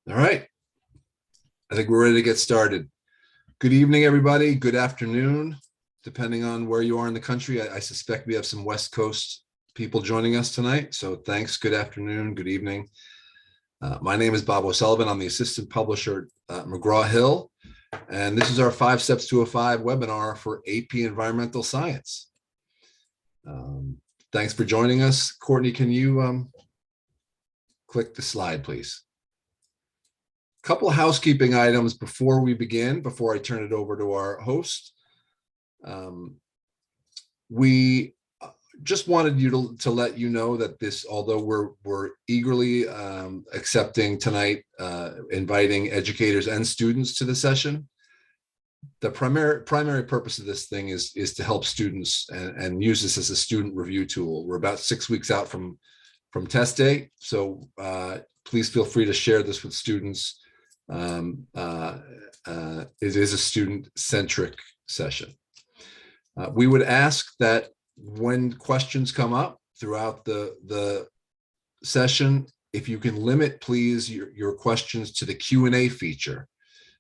All right. I think we're ready to get started. Good evening, everybody. Good afternoon, depending on where you are in the country. I suspect we have some West Coast people joining us tonight. So thanks. Good afternoon. Good evening. My name is Bob O'Sullivan. I'm the assistant publisher at McGraw-Hill. And this is our 5 Steps to a 5 webinar for AP Environmental Science. Thanks for joining us. Courtney, can you click the slide, please? Couple of housekeeping items before we begin, before I turn it over to our host. We just wanted you to let you know that this, although we're eagerly accepting tonight, inviting educators and students to the session, the primary purpose of this thing is to help students and use this as a student review tool. We're about 6 weeks out from test day, so please feel free to share this with students. It is a student-centric session. We would ask that when questions come up throughout the session, if you can limit, please, your questions to the Q&A feature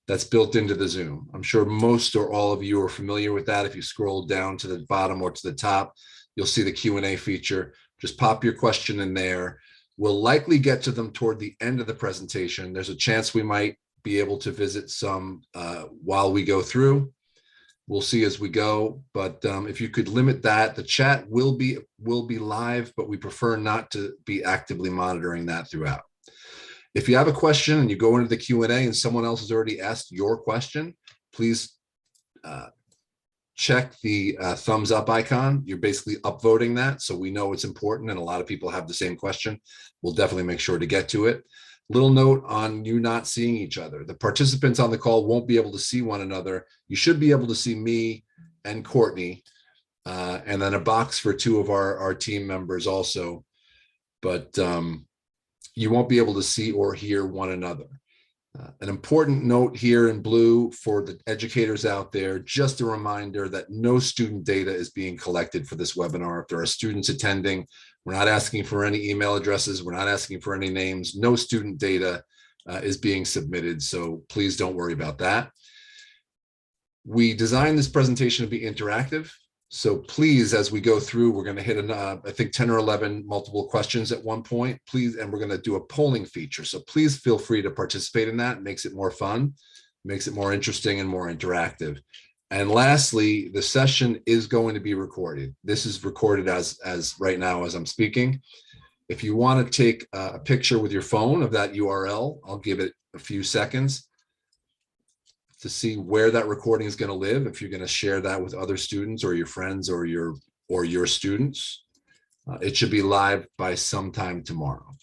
that's built into the Zoom. I'm sure most or all of you are familiar with that. If you scroll down to the bottom or to the top, you'll see the Q&A feature. Just pop your question in there. We'll likely get to them toward the end of the presentation. There's a chance we might be able to visit some while we go through. We'll see as we go, but if you could limit that. The chat will be live, but we prefer not to be actively monitoring that throughout. If you have a question and you go into the Q&A and someone else has already asked your question, please check the thumbs up icon. You're basically upvoting that, so we know it's important and a lot of people have the same question. We'll definitely make sure to get to it. Little note on you not seeing each other. The participants on the call won't be able to see one another. You should be able to see me and Courtney, and then a box for 2 of our team members also, but you won't be able to see or hear one another. An important note here in blue for the educators out there, just a reminder that no student data is being collected for this webinar. If there are students attending, we're not asking for any email addresses. We're not asking for any names. No student data is being submitted, so please don't worry about that. We designed this presentation to be interactive. So please, as we go through, we're going to hit, I think 10 or 11 multiple questions at one point, please, and we're going to do a polling feature. So please feel free to participate in that. It makes it more fun, makes it more interesting and more interactive. And lastly, the session is going to be recorded. This is recorded as right now as I'm speaking. If you want to take a picture with your phone of that URL, I'll give it a few seconds to see where that recording is going to live. If you're going to share that with other students or your friends or your students, it should be live by sometime tomorrow.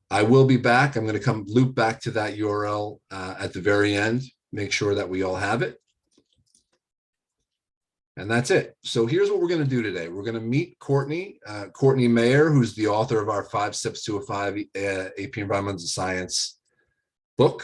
I will be back. I'm going to loop back to that URL at the very end, make sure that we all have it. And that's it. So here's what we're going to do today. We're going to meet Courtney Mayer, who's the author of our 5 Steps to a 5 AP Environmental Science book.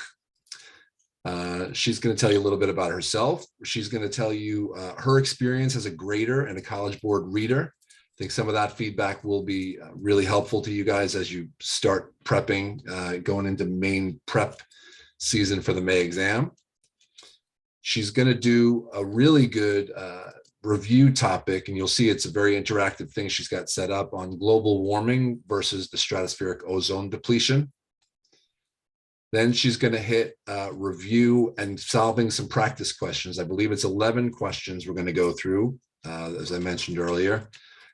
She's going to tell you a little bit about herself. She's going to tell you her experience as a grader and a College Board reader. I think some of that feedback will be really helpful to you guys as you start prepping, going into main prep season for the May exam. She's going to do a really good review topic, and you'll see it's a very interactive thing she's got set up on global warming versus the stratospheric ozone depletion. Then she's going to hit review and solving some practice questions. I believe it's 11 questions we're going to go through, as I mentioned earlier.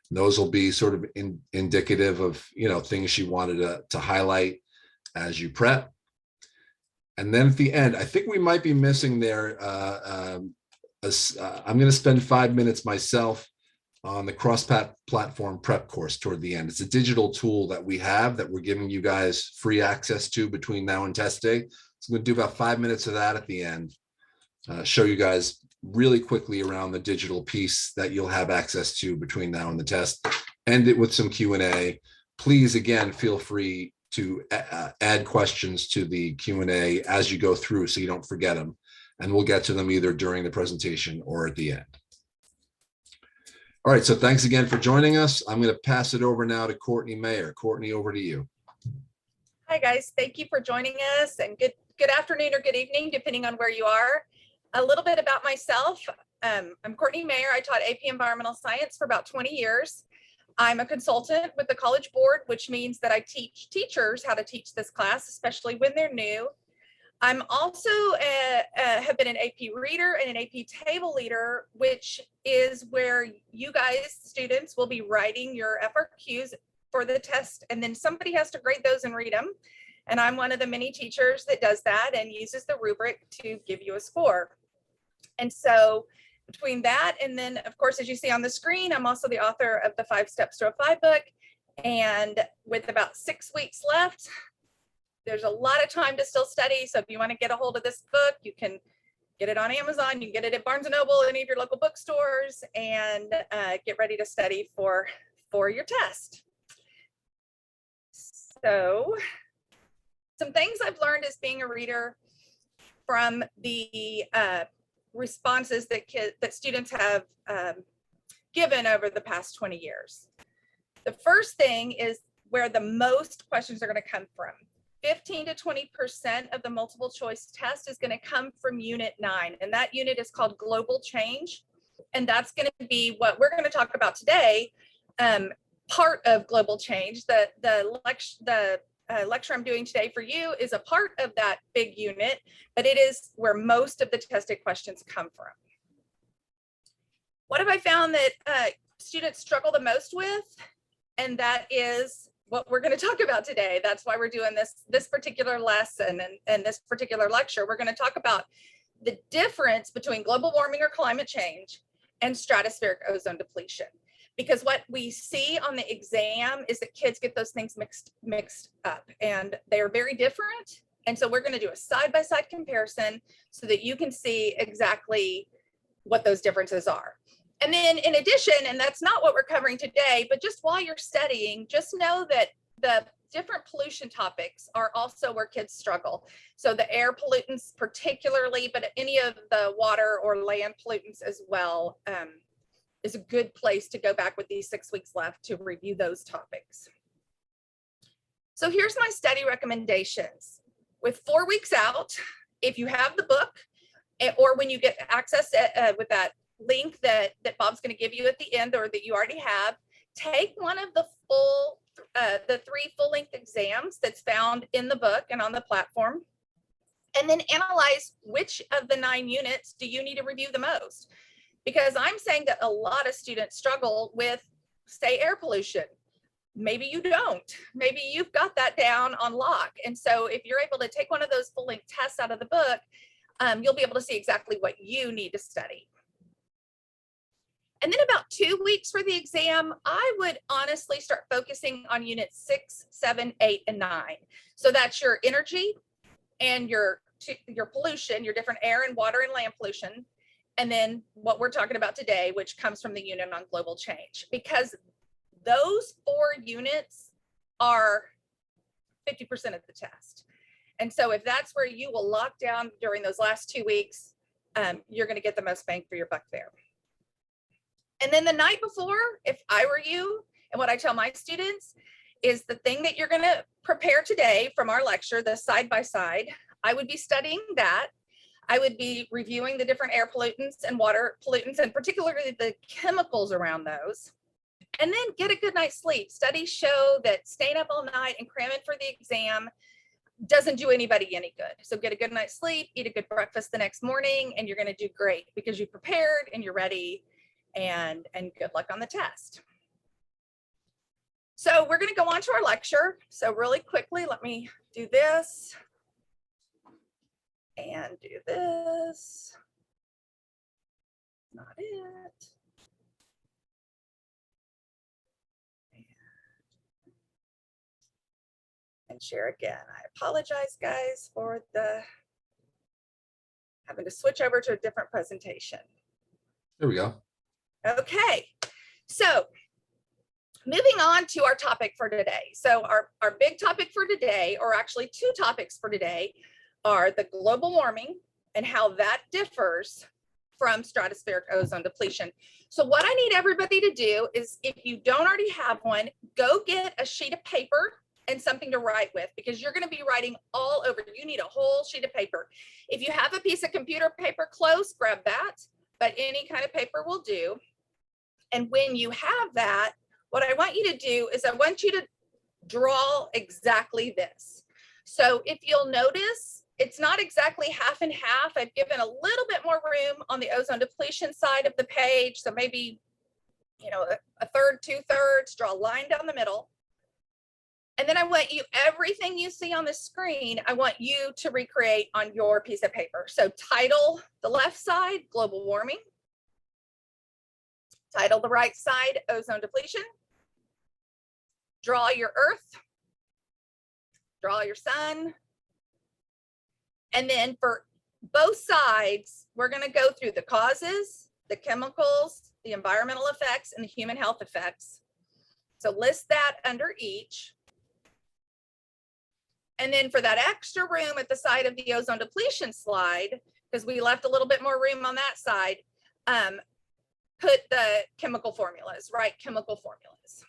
Those will be sort of indicative of, things she wanted to highlight as you prep. And then at the end, I think we might be missing there. I'm going to spend 5 minutes myself on the cross-platform prep course toward the end. It's a digital tool that we have that we're giving you guys free access to between now and test day. So I'm going to do about 5 minutes of that at the end, show you guys really quickly around the digital piece that you'll have access to between now and the test. End it with some Q&A. Please, again, feel free to add questions to the Q&A as you go through so you don't forget them. And we'll get to them either during the presentation or at the end. All right, so thanks again for joining us. I'm going to pass it over now to Courtney Mayer. Courtney, over to you. Hi guys, thank you for joining us, and good afternoon or good evening, depending on where you are. A little bit about myself. I'm Courtney Mayer. I taught AP Environmental Science for about 20 years. I'm a consultant with the College Board, which means that I teach teachers how to teach this class, especially when they're new. I'm also have been an AP reader and an AP table leader, which is where you guys, students, will be writing your FRQs for the test, and then somebody has to grade those and read them. And I'm one of the many teachers that does that and uses the rubric to give you a score. And so between that, and then of course, as you see on the screen, I'm also the author of the 5 Steps to a 5 book. And with about 6 weeks left, there's a lot of time to still study. So if you want to get a hold of this book, you can get it on Amazon, you can get it at Barnes & Noble, any of your local bookstores, and get ready to study for your test. So some things I've learned as being a reader from the responses that students have given over the past 20 years. The first thing is where the most questions are going to come from. 15 to 20% of the multiple choice test is going to come from Unit 9, and that unit is called Global Change, and that's going to be what we're going to talk about today. Part of Global Change, the lecture I'm doing today for you is a part of that big unit, but it is where most of the tested questions come from. What have I found that students struggle the most with? And that is what we're going to talk about today. That's why we're doing this particular lesson and this particular lecture. We're going to talk about the difference between global warming or climate change and stratospheric ozone depletion. Because what we see on the exam is that kids get those things mixed up, and they are very different. And so we're going to do a side-by-side comparison so that you can see exactly what those differences are. And then in addition, and that's not what we're covering today, but just while you're studying, just know that the different pollution topics are also where kids struggle. So the air pollutants particularly, but any of the water or land pollutants as well, is a good place to go back with these 6 weeks left to review those topics. So here's my study recommendations. With 4 weeks out, if you have the book, or when you get access with that link that Bob's going to give you at the end, or that you already have, take one of the 3 full-length exams that's found in the book and on the platform, and then analyze which of the 9 units do you need to review the most. Because I'm saying that a lot of students struggle with, say, air pollution. Maybe you don't. Maybe you've got that down on lock. And so if you're able to take one of those full-length tests out of the book, you'll be able to see exactly what you need to study. And then about 2 weeks for the exam, I would honestly start focusing on units 6, 7, 8, and 9. So that's your energy and your pollution, your different air and water and land pollution. And then what we're talking about today, which comes from the unit on global change, because those 4 units are 50% of the test. And so if that's where you will lock down during those last 2 weeks, you're going to get the most bang for your buck there. And then the night before, if I were you, and what I tell my students is the thing that you're going to prepare today from our lecture, the side-by-side, I would be studying that. I would be reviewing the different air pollutants and water pollutants, and particularly the chemicals around those. And then get a good night's sleep. Studies show that staying up all night and cramming for the exam doesn't do anybody any good. So get a good night's sleep, eat a good breakfast the next morning, and you're going to do great because you prepared and you're ready, and good luck on the test. So we're going to go on to our lecture. So really quickly, let me do this. And do this. Not it. And share again. I apologize, guys, for having to switch over to a different presentation. There we go. Okay, so moving on to our topic for today. So our big topic for today, or actually 2 topics for today, are the global warming and how that differs from stratospheric ozone depletion. So what I need everybody to do is, if you don't already have one, go get a sheet of paper and something to write with, because you're going to be writing all over. You need a whole sheet of paper. If you have a piece of computer paper close, grab that, but any kind of paper will do. And when you have that, what I want you to do is I want you to draw exactly this. So if you'll notice, it's not exactly half and half. I've given a little bit more room on the ozone depletion side of the page. So maybe, you know, a third, 2/3, draw a line down the middle. And then I want you, everything you see on the screen, I want you to recreate on your piece of paper. So title the left side, global warming. Title the right side, ozone depletion. Draw your Earth. Draw your sun. And then for both sides, we're going to go through the causes, the chemicals, the environmental effects, and the human health effects. So list that under each. And then for that extra room at the side of the ozone depletion slide, because we left a little bit more room on that side, put the chemical formulas, right? Chemical formulas.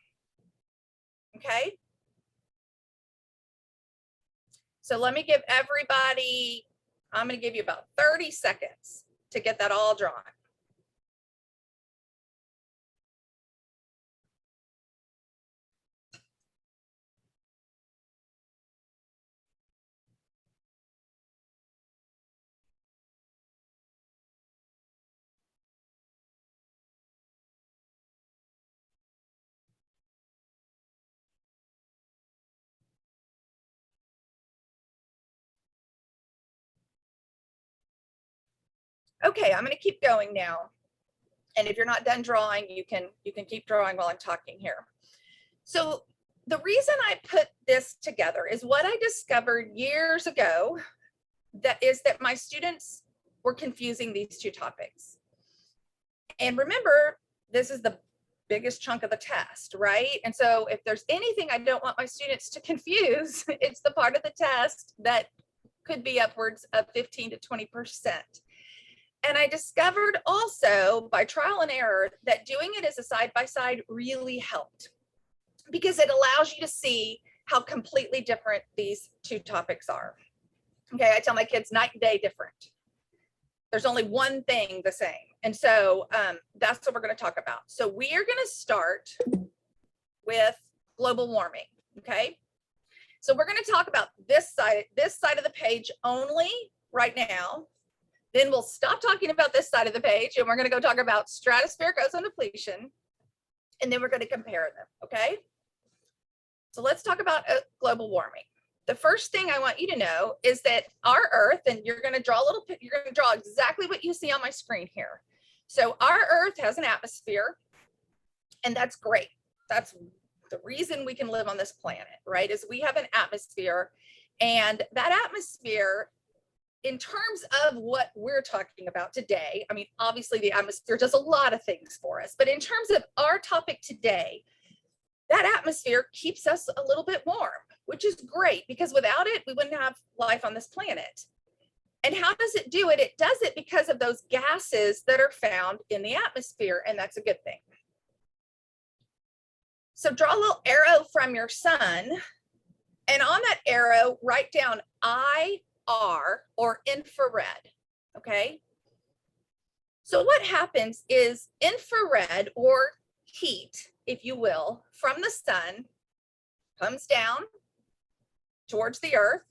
Okay. So let me give everybody, I'm going to give you about 30 seconds to get that all drawn. Okay, I'm going to keep going now. And if you're not done drawing, you can keep drawing while I'm talking here. So the reason I put this together is what I discovered years ago, that my students were confusing these two topics. And remember, this is the biggest chunk of the test, right? And so if there's anything I don't want my students to confuse, it's the part of the test that could be upwards of 15 to 20%. And I discovered also by trial and error that doing it as a side-by-side really helped, because it allows you to see how completely different these two topics are. Okay, I tell my kids night and day different. There's only one thing the same. And so that's what we're going to talk about. So we are going to start with global warming. Okay, so we're going to talk about this side of the page only right now. Then we'll stop talking about this side of the page and we're going to go talk about stratospheric ozone depletion. And then we're going to compare them. Okay. So let's talk about global warming. The first thing I want you to know is that our Earth, and you're going to draw exactly what you see on my screen here. So our Earth has an atmosphere, and that's great. That's the reason we can live on this planet, right? Is we have an atmosphere, and that atmosphere, in terms of what we're talking about today, I mean, obviously the atmosphere does a lot of things for us, but in terms of our topic today, that atmosphere keeps us a little bit warm, which is great, because without it, we wouldn't have life on this planet. And how does it do it? It does it because of those gases that are found in the atmosphere, and that's a good thing. So draw a little arrow from your sun, and on that arrow, write down IR, or infrared. Okay. So what happens is infrared, or heat, if you will, from the sun comes down towards the Earth,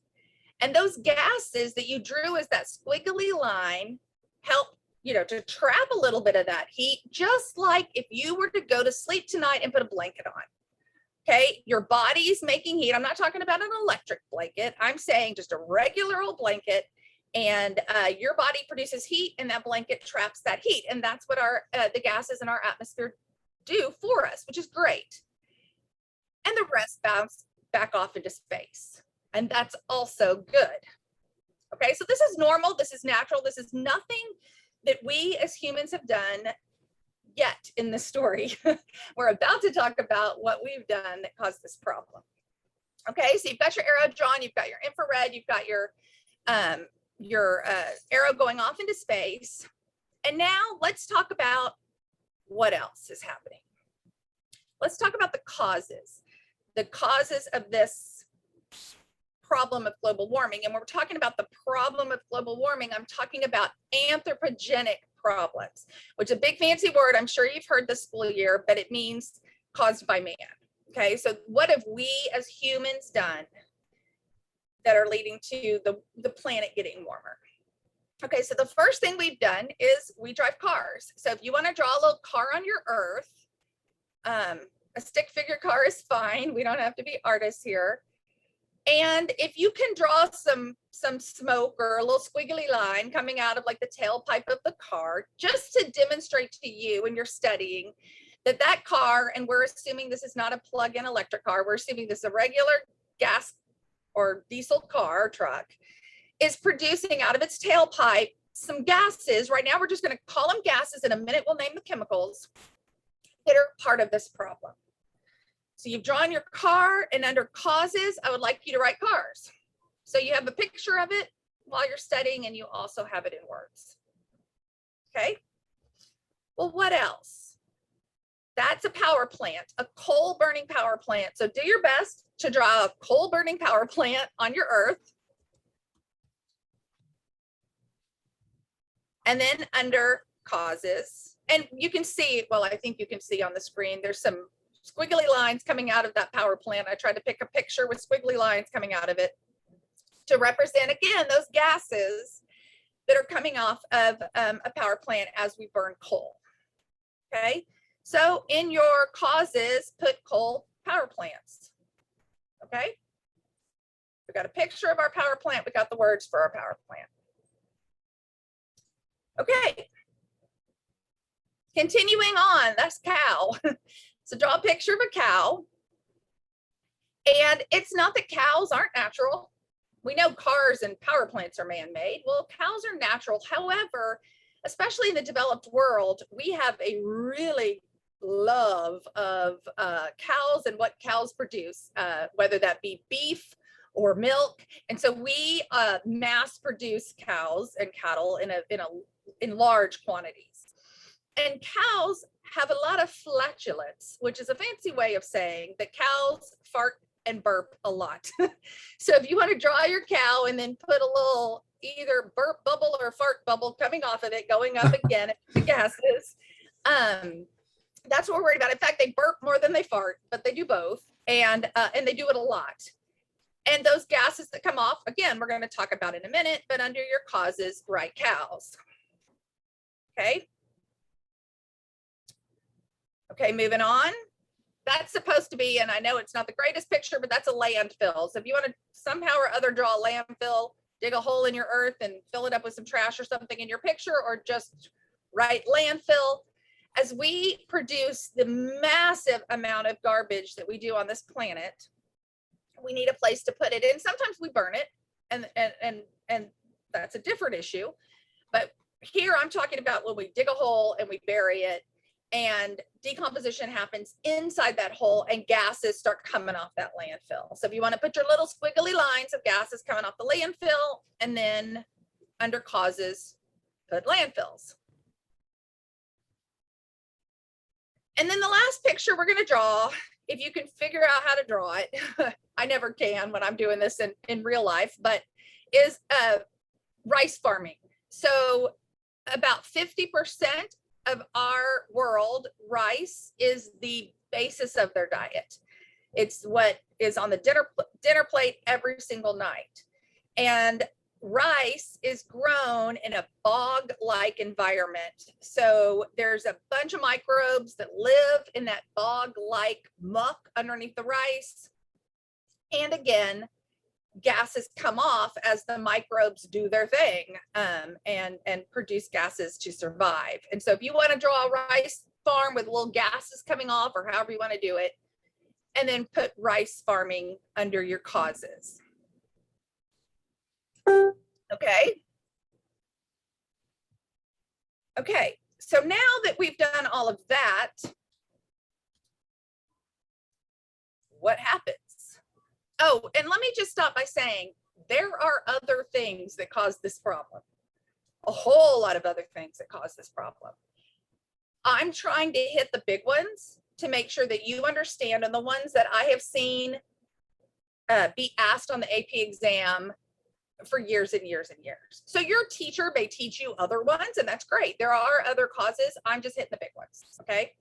and those gases that you drew as that squiggly line help, you know, to trap a little bit of that heat, just like if you were to go to sleep tonight and put a blanket on. Okay, your body's making heat. I'm not talking about an electric blanket. I'm saying just a regular old blanket, and your body produces heat, and that blanket traps that heat. And that's what the gases in our atmosphere do for us, which is great. And the rest bounce back off into space. And that's also good. Okay, so this is normal. This is natural. This is nothing that we as humans have done yet in this story. We're about to talk about what we've done that caused this problem. Okay, so you've got your arrow drawn, you've got your infrared, you've got your arrow going off into space. And now let's talk about what else is happening. Let's talk about the causes of this problem of global warming. And when we're talking about the problem of global warming, I'm talking about anthropogenic problems, which is a big fancy word. I'm sure you've heard this school year, but it means caused by man. Okay, so what have we as humans done that are leading to the planet getting warmer? Okay, so the first thing we've done is we drive cars. So if you want to draw a little car on your earth, a stick figure car is fine. We don't have to be artists here. And if you can draw some smoke or a little squiggly line coming out of like the tailpipe of the car, just to demonstrate to you when you're studying that that car, and we're assuming this is not a plug-in electric car, we're assuming this is a regular gas or diesel car or truck, is producing out of its tailpipe some gases. Right now, we're just going to call them gases. In a minute, we'll name the chemicals that are part of this problem. So you've drawn your car, and under causes, I would like you to write cars. So you have a picture of it while you're studying, and you also have it in words. Okay. Well, what else? That's a power plant, a coal burning power plant. So do your best to draw a coal burning power plant on your earth. And then under causes, and you can see, well, I think you can see on the screen, there's some squiggly lines coming out of that power plant. I tried to pick a picture with squiggly lines coming out of it to represent, again, those gases that are coming off of a power plant as we burn coal. Okay, so in your causes, put coal power plants. Okay, we got a picture of our power plant. We got the words for our power plant. Okay, continuing on, that's cow. So draw a picture of a cow. And it's not that cows aren't natural. We know cars and power plants are man-made. Well, cows are natural. However, especially in the developed world, we have a really love of cows and what cows produce, whether that be beef or milk. And so we mass produce cows and cattle in large quantities. And cows have a lot of flatulence, which is a fancy way of saying that cows fart and burp a lot. So if you want to draw your cow and then put a little either burp bubble or fart bubble coming off of it, going up again, the gases, that's what we're worried about. In fact, they burp more than they fart, but they do both. And they do it a lot. And those gases that come off, again, we're going to talk about in a minute, but under your causes, write cows. Okay. Okay, moving on. That's supposed to be, and I know it's not the greatest picture, but that's a landfill. So if you want to somehow or other draw a landfill, dig a hole in your earth and fill it up with some trash or something in your picture, or just write landfill. As we produce the massive amount of garbage that we do on this planet, we need a place to put it in. Sometimes we burn it, and that's a different issue. But here I'm talking about when we dig a hole and we bury it, and decomposition happens inside that hole and gases start coming off that landfill. So if you want to put your little squiggly lines of gases coming off the landfill, and then under causes, put landfills. And then the last picture we're going to draw, if you can figure out how to draw it, I never can when I'm doing this in real life, but is rice farming. So about 50% of our world, rice is the basis of their diet. It's what is on the dinner plate every single night. And rice is grown in a bog-like environment. So there's a bunch of microbes that live in that bog-like muck underneath the rice. And again, gases come off as the microbes do their thing, and produce gases to survive. And so if you want to draw a rice farm with little gases coming off, or however you want to do it, and then put rice farming under your causes. Okay. Okay, so now that we've done all of that, what happens? Oh, and let me just stop by saying there are other things that cause this problem. A whole lot of other things that cause this problem. I'm trying to hit the big ones to make sure that you understand, and the ones that I have seen be asked on the AP exam for years and years and years. So your teacher may teach you other ones, and that's great. There are other causes. I'm just hitting the big ones, okay?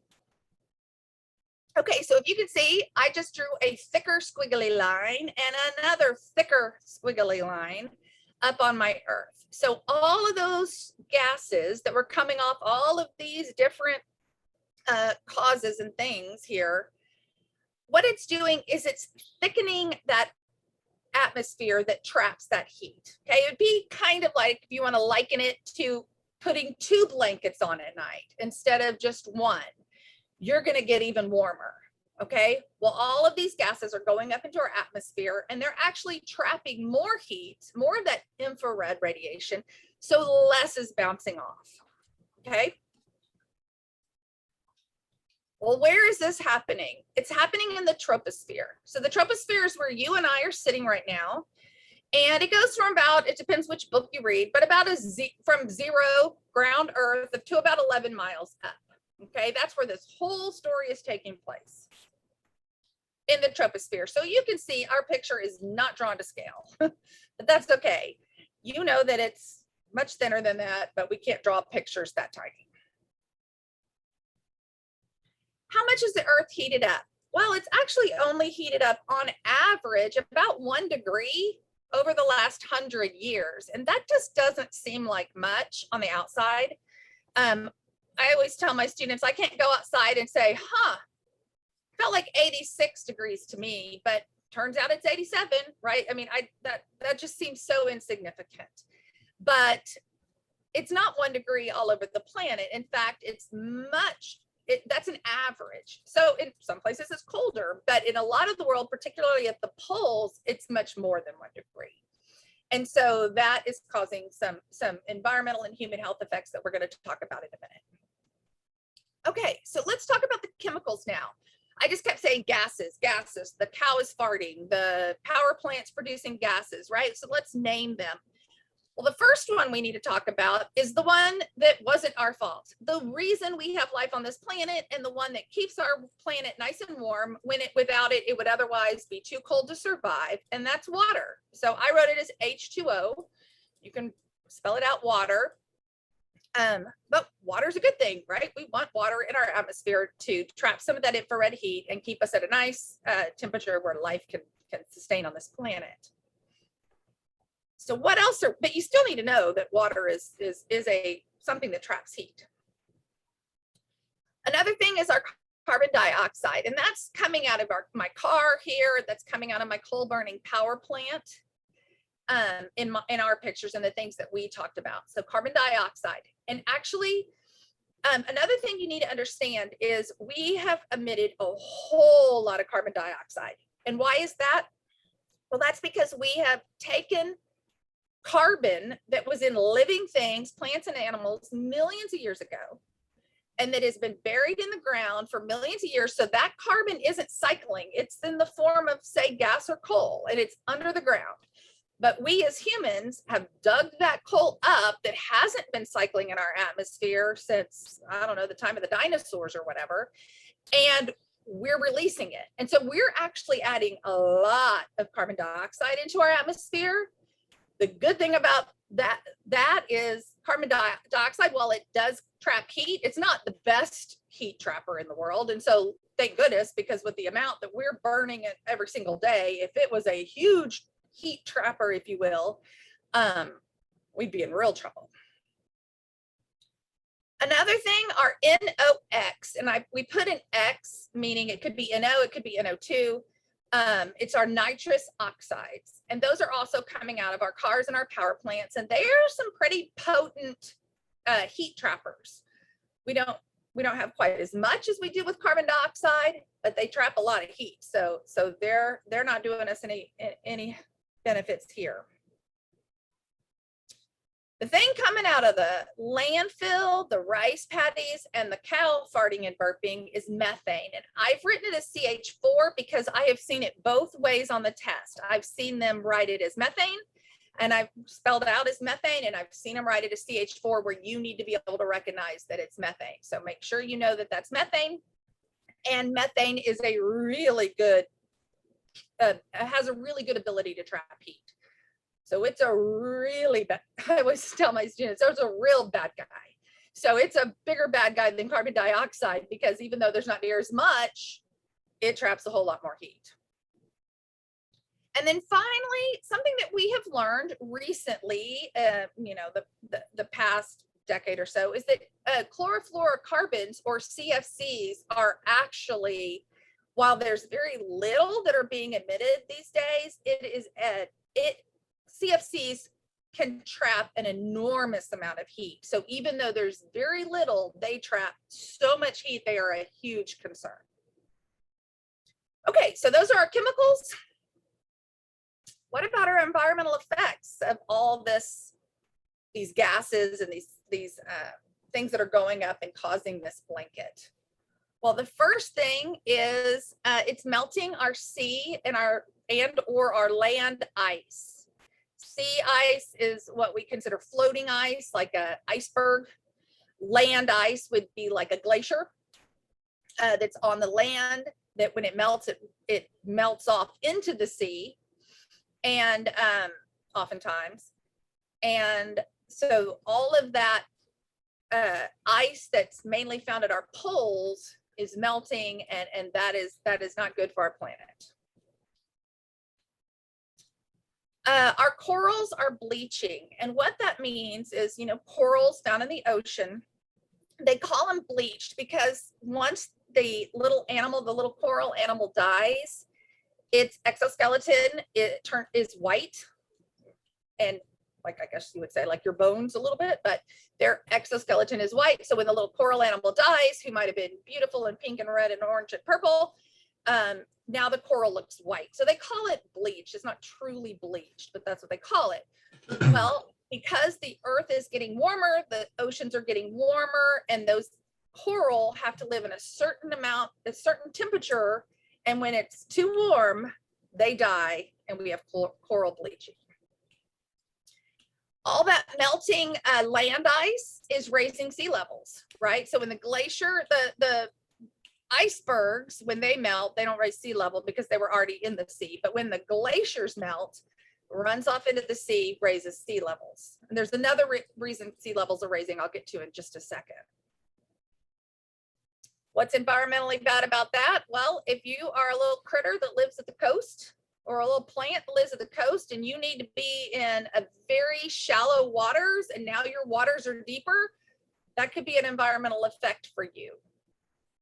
Okay, so if you can see, I just drew a thicker squiggly line and another thicker squiggly line up on my Earth. So all of those gases that were coming off all of these different causes and things here, what it's doing is it's thickening that atmosphere that traps that heat. Okay, it would be kind of like, if you want to liken it to putting 2 blankets on at night instead of just 1. You're going to get even warmer. Okay, well, all of these gases are going up into our atmosphere and they're actually trapping more heat, more of that infrared radiation, so less is bouncing off. Okay, well, where is this happening? It's happening in the troposphere. So the troposphere is where you and I are sitting right now, and it goes from about, it depends which book you read, but about from 0 ground Earth to about 11 miles up. Okay, that's where this whole story is taking place, in the troposphere. So you can see our picture is not drawn to scale, but that's okay. You know that it's much thinner than that, but we can't draw pictures that tiny. How much is the Earth heated up? Well, it's actually only heated up on average about 1 degree over the last 100 years. And that just doesn't seem like much on the outside. I always tell my students, I can't go outside and say, felt like 86 degrees to me, but turns out it's 87, right? I mean, that just seems so insignificant. But it's not 1 degree all over the planet. In fact, it's that's an average. So in some places it's colder, but in a lot of the world, particularly at the poles, it's much more than 1 degree. And so that is causing some environmental and human health effects that we're going to talk about in a minute. Okay, so let's talk about the chemicals now. I just kept saying gases, gases. The cow is farting, the power plant's producing gases, right? So let's name them. Well, the first one we need to talk about is the one that wasn't our fault. The reason we have life on this planet, and the one that keeps our planet nice and warm, without it, it would otherwise be too cold to survive, and that's water. So I wrote it as H2O. You can spell it out, water. But water's a good thing, right? We want water in our atmosphere to trap some of that infrared heat and keep us at a nice temperature where life can sustain on this planet. So what else but you still need to know that water is something that traps heat. Another thing is our carbon dioxide, and that's coming out of my car here, that's coming out of my coal burning power plant. In our pictures and the things that we talked about. So carbon dioxide. And actually, another thing you need to understand is we have emitted a whole lot of carbon dioxide. And why is that? Well, that's because we have taken carbon that was in living things, plants and animals, millions of years ago, and that has been buried in the ground for millions of years. So that carbon isn't cycling. It's in the form of, say, gas or coal, and it's under the ground. But we as humans have dug that coal up that hasn't been cycling in our atmosphere since, I don't know, the time of the dinosaurs or whatever, and we're releasing it. And so we're actually adding a lot of carbon dioxide into our atmosphere. The good thing about that is carbon dioxide, while it does trap heat, it's not the best heat trapper in the world. And so thank goodness, because with the amount that we're burning it every single day, if it was a huge heat trapper, if you will, we'd be in real trouble. Another thing are NOx, and we put an X, meaning it could be NO, it could be NO2. It's our nitrous oxides, and those are also coming out of our cars and our power plants, and they are some pretty potent heat trappers. We don't have quite as much as we do with carbon dioxide, but they trap a lot of heat. So they're not doing us any benefits here. The thing coming out of the landfill, the rice paddies, and the cow farting and burping is methane. And I've written it as CH4 because I have seen it both ways on the test. I've seen them write it as methane, and I've spelled it out as methane, and I've seen them write it as CH4, where you need to be able to recognize that it's methane. So make sure you know that that's methane. And methane is a really good has a really good ability to trap heat. So it's a really bad, I always tell my students, there's a real bad guy. So it's a bigger bad guy than carbon dioxide, because even though there's not near as much, it traps a whole lot more heat. And then finally, something that we have learned recently, the past decade or so, is that chlorofluorocarbons, or CFCs, are actually, while there's very little that are being emitted these days, CFCs can trap an enormous amount of heat. So even though there's very little, they trap so much heat, they are a huge concern. Okay, so those are our chemicals. What about our environmental effects of all these gases and these things that are going up and causing this blanket? Well, the first thing is it's melting our sea and or our land ice. Sea ice is what we consider floating ice, like an iceberg. Land ice would be like a glacier that's on the land, that when it melts, it melts off into the sea, and oftentimes. And so all of that ice that's mainly found at our poles is melting, and that is not good for our planet. Our corals are bleaching, and what that means is, corals down in the ocean, they call them bleached because once the little coral animal dies, its exoskeleton is white, and like, I guess you would say, like your bones a little bit, but their exoskeleton is white. So when the little coral animal dies, who might have been beautiful and pink and red and orange and purple, now the coral looks white. So they call it bleach. It's not truly bleached, but that's what they call it. Well, because the earth is getting warmer, the oceans are getting warmer, and those coral have to live in a certain temperature. And when it's too warm, they die, and we have coral bleaching. All that melting land ice is raising sea levels, right? So when the glacier, the icebergs, when they melt, they don't raise sea level because they were already in the sea. But when the glaciers melt, runs off into the sea, raises sea levels. And there's another reason sea levels are raising I'll get to in just a second. What's environmentally bad about that? Well, if you are a little critter that lives at the coast, or a little plant that lives at the coast, and you need to be in a very shallow waters, and now your waters are deeper, that could be an environmental effect for you.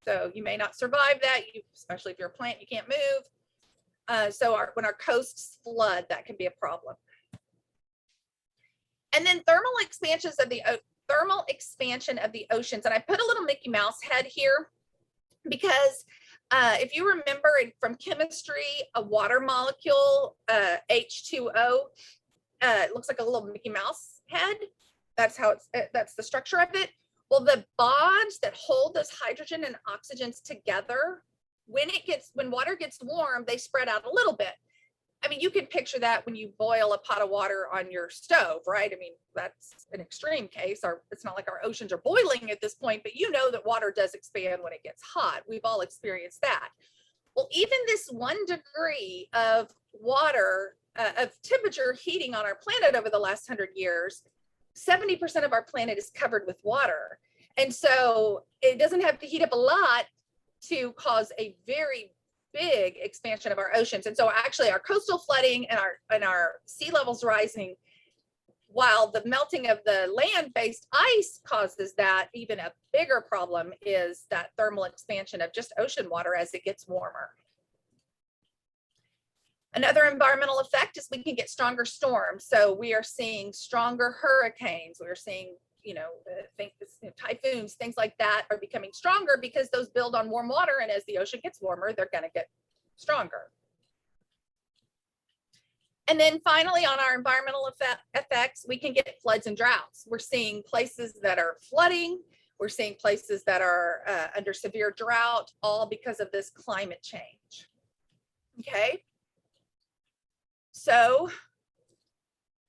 So you may not survive that, especially if you're a plant, you can't move. So when our coasts flood, that can be a problem. And then thermal expansion of the oceans. And I put a little Mickey Mouse head here because if you remember from chemistry, a water molecule, H2O, it looks like a little Mickey Mouse head. That's the structure of it. Well, the bonds that hold those hydrogen and oxygens together, when water gets warm, they spread out a little bit. I mean, you can picture that when you boil a pot of water on your stove, right? I mean, that's an extreme case. It's not like our oceans are boiling at this point, but you know that water does expand when it gets hot. We've all experienced that. Well, even this 1 degree of water, of temperature heating on our planet over the last 100 years, 70% of our planet is covered with water. And so it doesn't have to heat up a lot to cause a very big expansion of our oceans. And so actually our coastal flooding and our sea levels rising, while the melting of the land-based ice causes that, even a bigger problem is that thermal expansion of just ocean water as it gets warmer. Another environmental effect is we can get stronger storms. So we are seeing stronger hurricanes. We're seeing, typhoons, things like that are becoming stronger because those build on warm water. And as the ocean gets warmer, they're going to get stronger. And then finally, on our environmental effects, we can get floods and droughts. We're seeing places that are flooding. We're seeing places that are under severe drought, all because of this climate change. Okay. So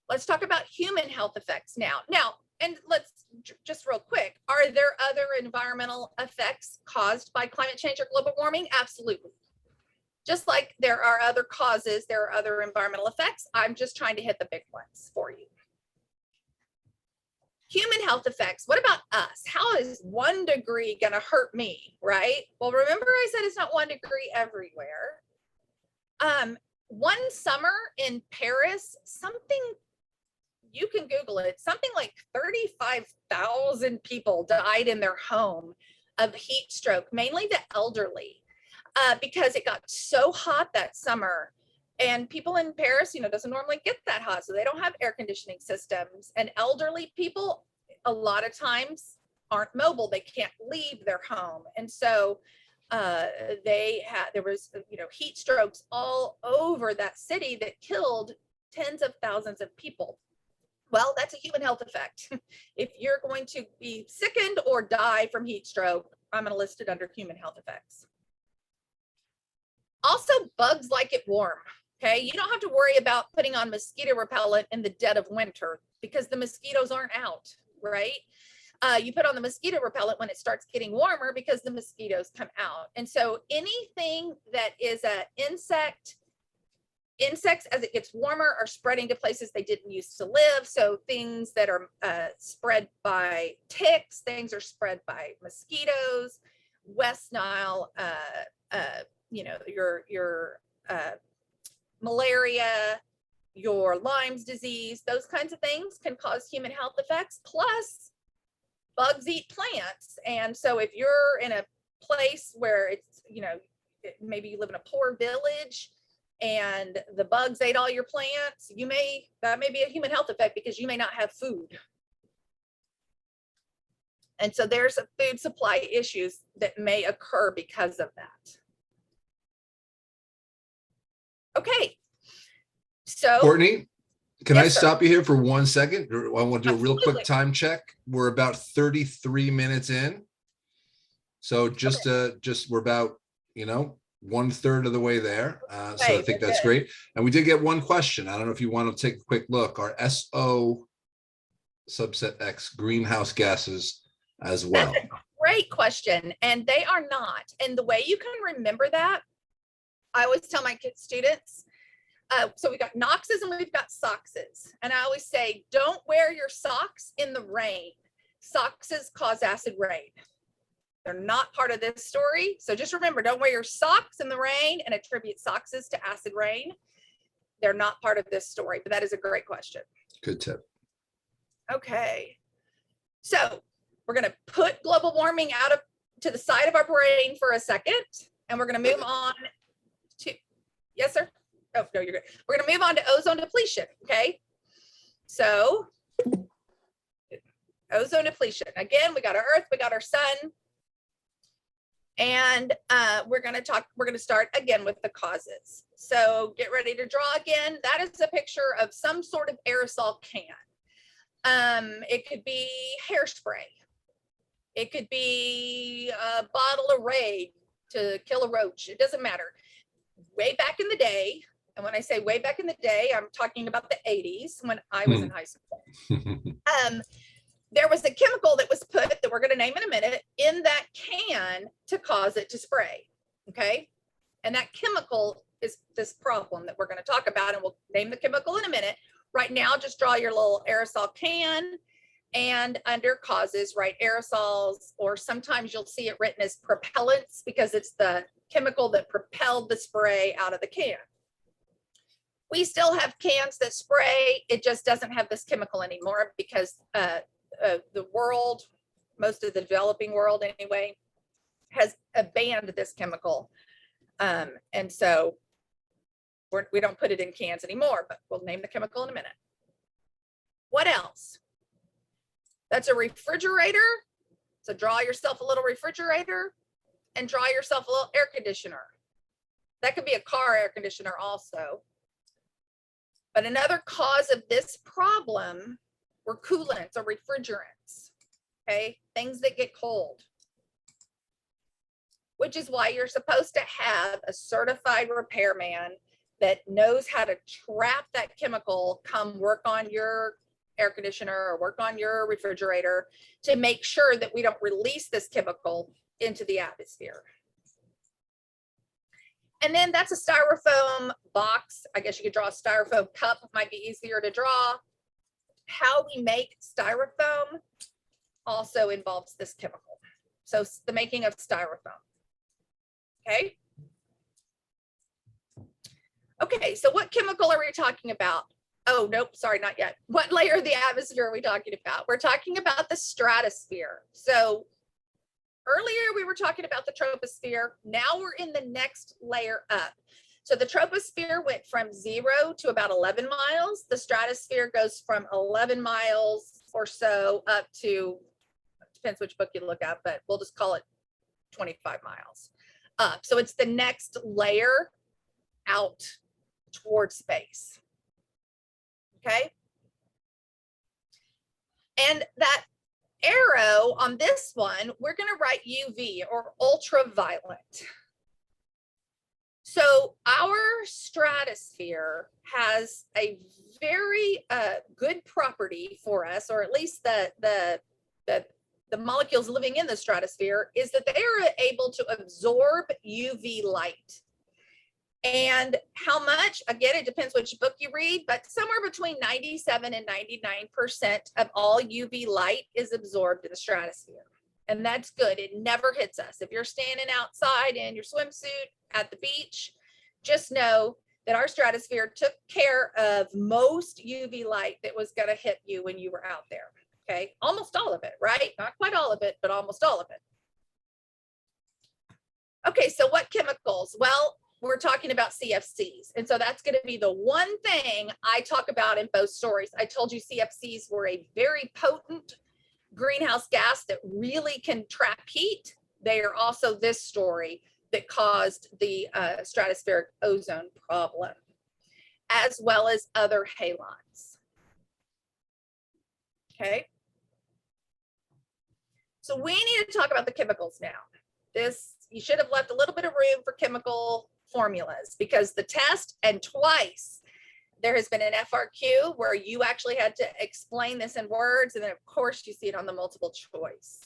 let's talk about human health effects now. And let's just real quick, are there other environmental effects caused by climate change or global warming? Absolutely. Just like there are other causes, there are other environmental effects. I'm just trying to hit the big ones for you. Human health effects. What about us? How is 1 degree going to hurt me, right? Well, remember I said it's not 1 degree everywhere. One summer in Paris, something, you can Google it, something like 35,000 people died in their home of heat stroke, mainly the elderly, because it got so hot that summer. And people in Paris, doesn't normally get that hot, so they don't have air conditioning systems. And elderly people, a lot of times, aren't mobile. They can't leave their home. And so there was, heat strokes all over that city that killed tens of thousands of people. Well, that's a human health effect. If you're going to be sickened or die from heat stroke, I'm going to list it under human health effects. Also, bugs like it warm. Okay, you don't have to worry about putting on mosquito repellent in the dead of winter because the mosquitoes aren't out, right? You put on the mosquito repellent when it starts getting warmer because the mosquitoes come out. And so anything that is insects as it gets warmer are spreading to places they didn't used to live. So things that are spread by ticks, things are spread by mosquitoes, West Nile, your malaria, your Lyme's disease, those kinds of things can cause human health effects. Plus, bugs eat plants. And so if you're in a place where it's, maybe you live in a poor village and the bugs ate all your plants, that may be a human health effect because you may not have food. And so there's a food supply issues that may occur because of that. Okay, so Courtney, can yes, I sir. stop you here for 1 second? I want to do a real Absolutely. quick time check. We're about 33 minutes in. So we're about, 1/3 of the way there. So I think that's great. And we did get one question. I don't know if you want to take a quick look. Are SO subset X greenhouse gases as well? That's a great question. And they are not. And the way you can remember that, I always tell my students, so we've got NOxes and we've got SOxes. And I always say, don't wear your socks in the rain. SOxes cause acid rain. They're not part of this story. So just remember, don't wear your socks in the rain and attribute SOxes to acid rain. They're not part of this story, but that is a great question. Good tip. Okay. So we're going to put global warming to the side of our brain for a second, and we're going to move on to, yes, sir? Oh, no, you're good. We're going to move on to ozone depletion, okay? So ozone depletion. Again, we got our Earth, we got our sun. And we're going to start again with the causes. So get ready to draw again. That is a picture of some sort of aerosol can. It could be hairspray. It could be a bottle of Raid to kill a roach. It doesn't matter. Way back in the day, and when I say way back in the day, I'm talking about the 80s when I was in high school. There was a chemical that was put, that we're going to name in a minute, in that can to cause it to spray, okay? And that chemical is this problem that we're going to talk about, and we'll name the chemical in a minute. Right now, just draw your little aerosol can, and under causes, write aerosols, or sometimes you'll see it written as propellants because it's the chemical that propelled the spray out of the can. We still have cans that spray, it just doesn't have this chemical anymore because the world, most of the developing world anyway, has banned this chemical. And so we don't put it in cans anymore, but we'll name the chemical in a minute. What else? That's a refrigerator. So draw yourself a little refrigerator and draw yourself a little air conditioner. That could be a car air conditioner also. But another cause of this problem were coolants or refrigerants, okay? Things that get cold, which is why you're supposed to have a certified repairman that knows how to trap that chemical, come work on your air conditioner or work on your refrigerator to make sure that we don't release this chemical into the atmosphere. And then that's a styrofoam box. I guess you could draw a styrofoam cup, might be easier to draw. How we make styrofoam also involves this chemical. So the making of styrofoam. Okay. Okay, so what chemical are we talking about? Oh, nope, sorry, not yet. What layer of the atmosphere are we talking about? We're talking about the stratosphere. So earlier we were talking about the troposphere. Now we're in the next layer up. So the troposphere went from 0 to about 11 miles. The stratosphere goes from 11 miles or so up to, depends which book you look at, but we'll just call it 25 miles up. So it's the next layer out towards space. Okay. And that arrow on this one, we're going to write UV or ultraviolet. So our stratosphere has a very good property for us, or at least the molecules living in the stratosphere, is that they are able to absorb UV light. And how much, again, it depends which book you read, but somewhere between 97 and 99% of all UV light is absorbed in the stratosphere. And that's good. It never hits us. If you're standing outside in your swimsuit at the beach, just know that our stratosphere took care of most UV light that was going to hit you when you were out there. Okay, almost all of it, right? Not quite all of it, but almost all of it. Okay, so what chemicals? Well, we're talking about CFCs. And so that's going to be the one thing I talk about in both stories. I told you CFCs were a very potent greenhouse gas that really can trap heat. They are also this story that caused the stratospheric ozone problem, as well as other halides. Okay. So we need to talk about the chemicals now. You should have left a little bit of room for chemical formulas, because the test, and twice there has been an FRQ where you actually had to explain this in words, and then of course you see it on the multiple choice.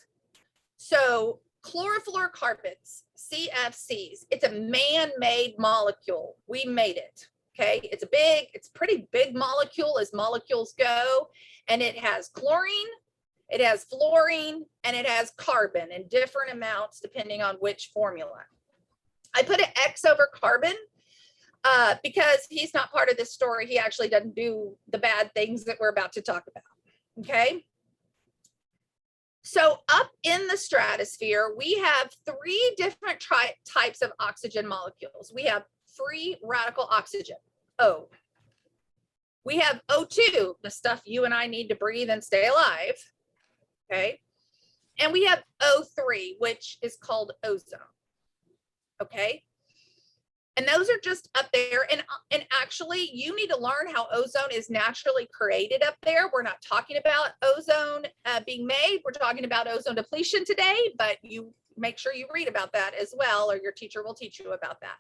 So chlorofluorocarbons, CFCs, it's a man-made molecule. We made it. Okay, it's pretty big molecule as molecules go, and it has chlorine, it has fluorine, and it has carbon in different amounts depending on which formula. I put an X over carbon because he's not part of this story. He actually doesn't do the bad things that we're about to talk about. Okay. So up in the stratosphere, we have 3 different types of oxygen molecules. We have free radical oxygen, O. We have O2, the stuff you and I need to breathe and stay alive. Okay. And we have O3, which is called ozone. Okay. And those are just up there. And actually, you need to learn how ozone is naturally created up there. We're not talking about ozone being made. We're talking about ozone depletion today, but you make sure you read about that as well, or your teacher will teach you about that.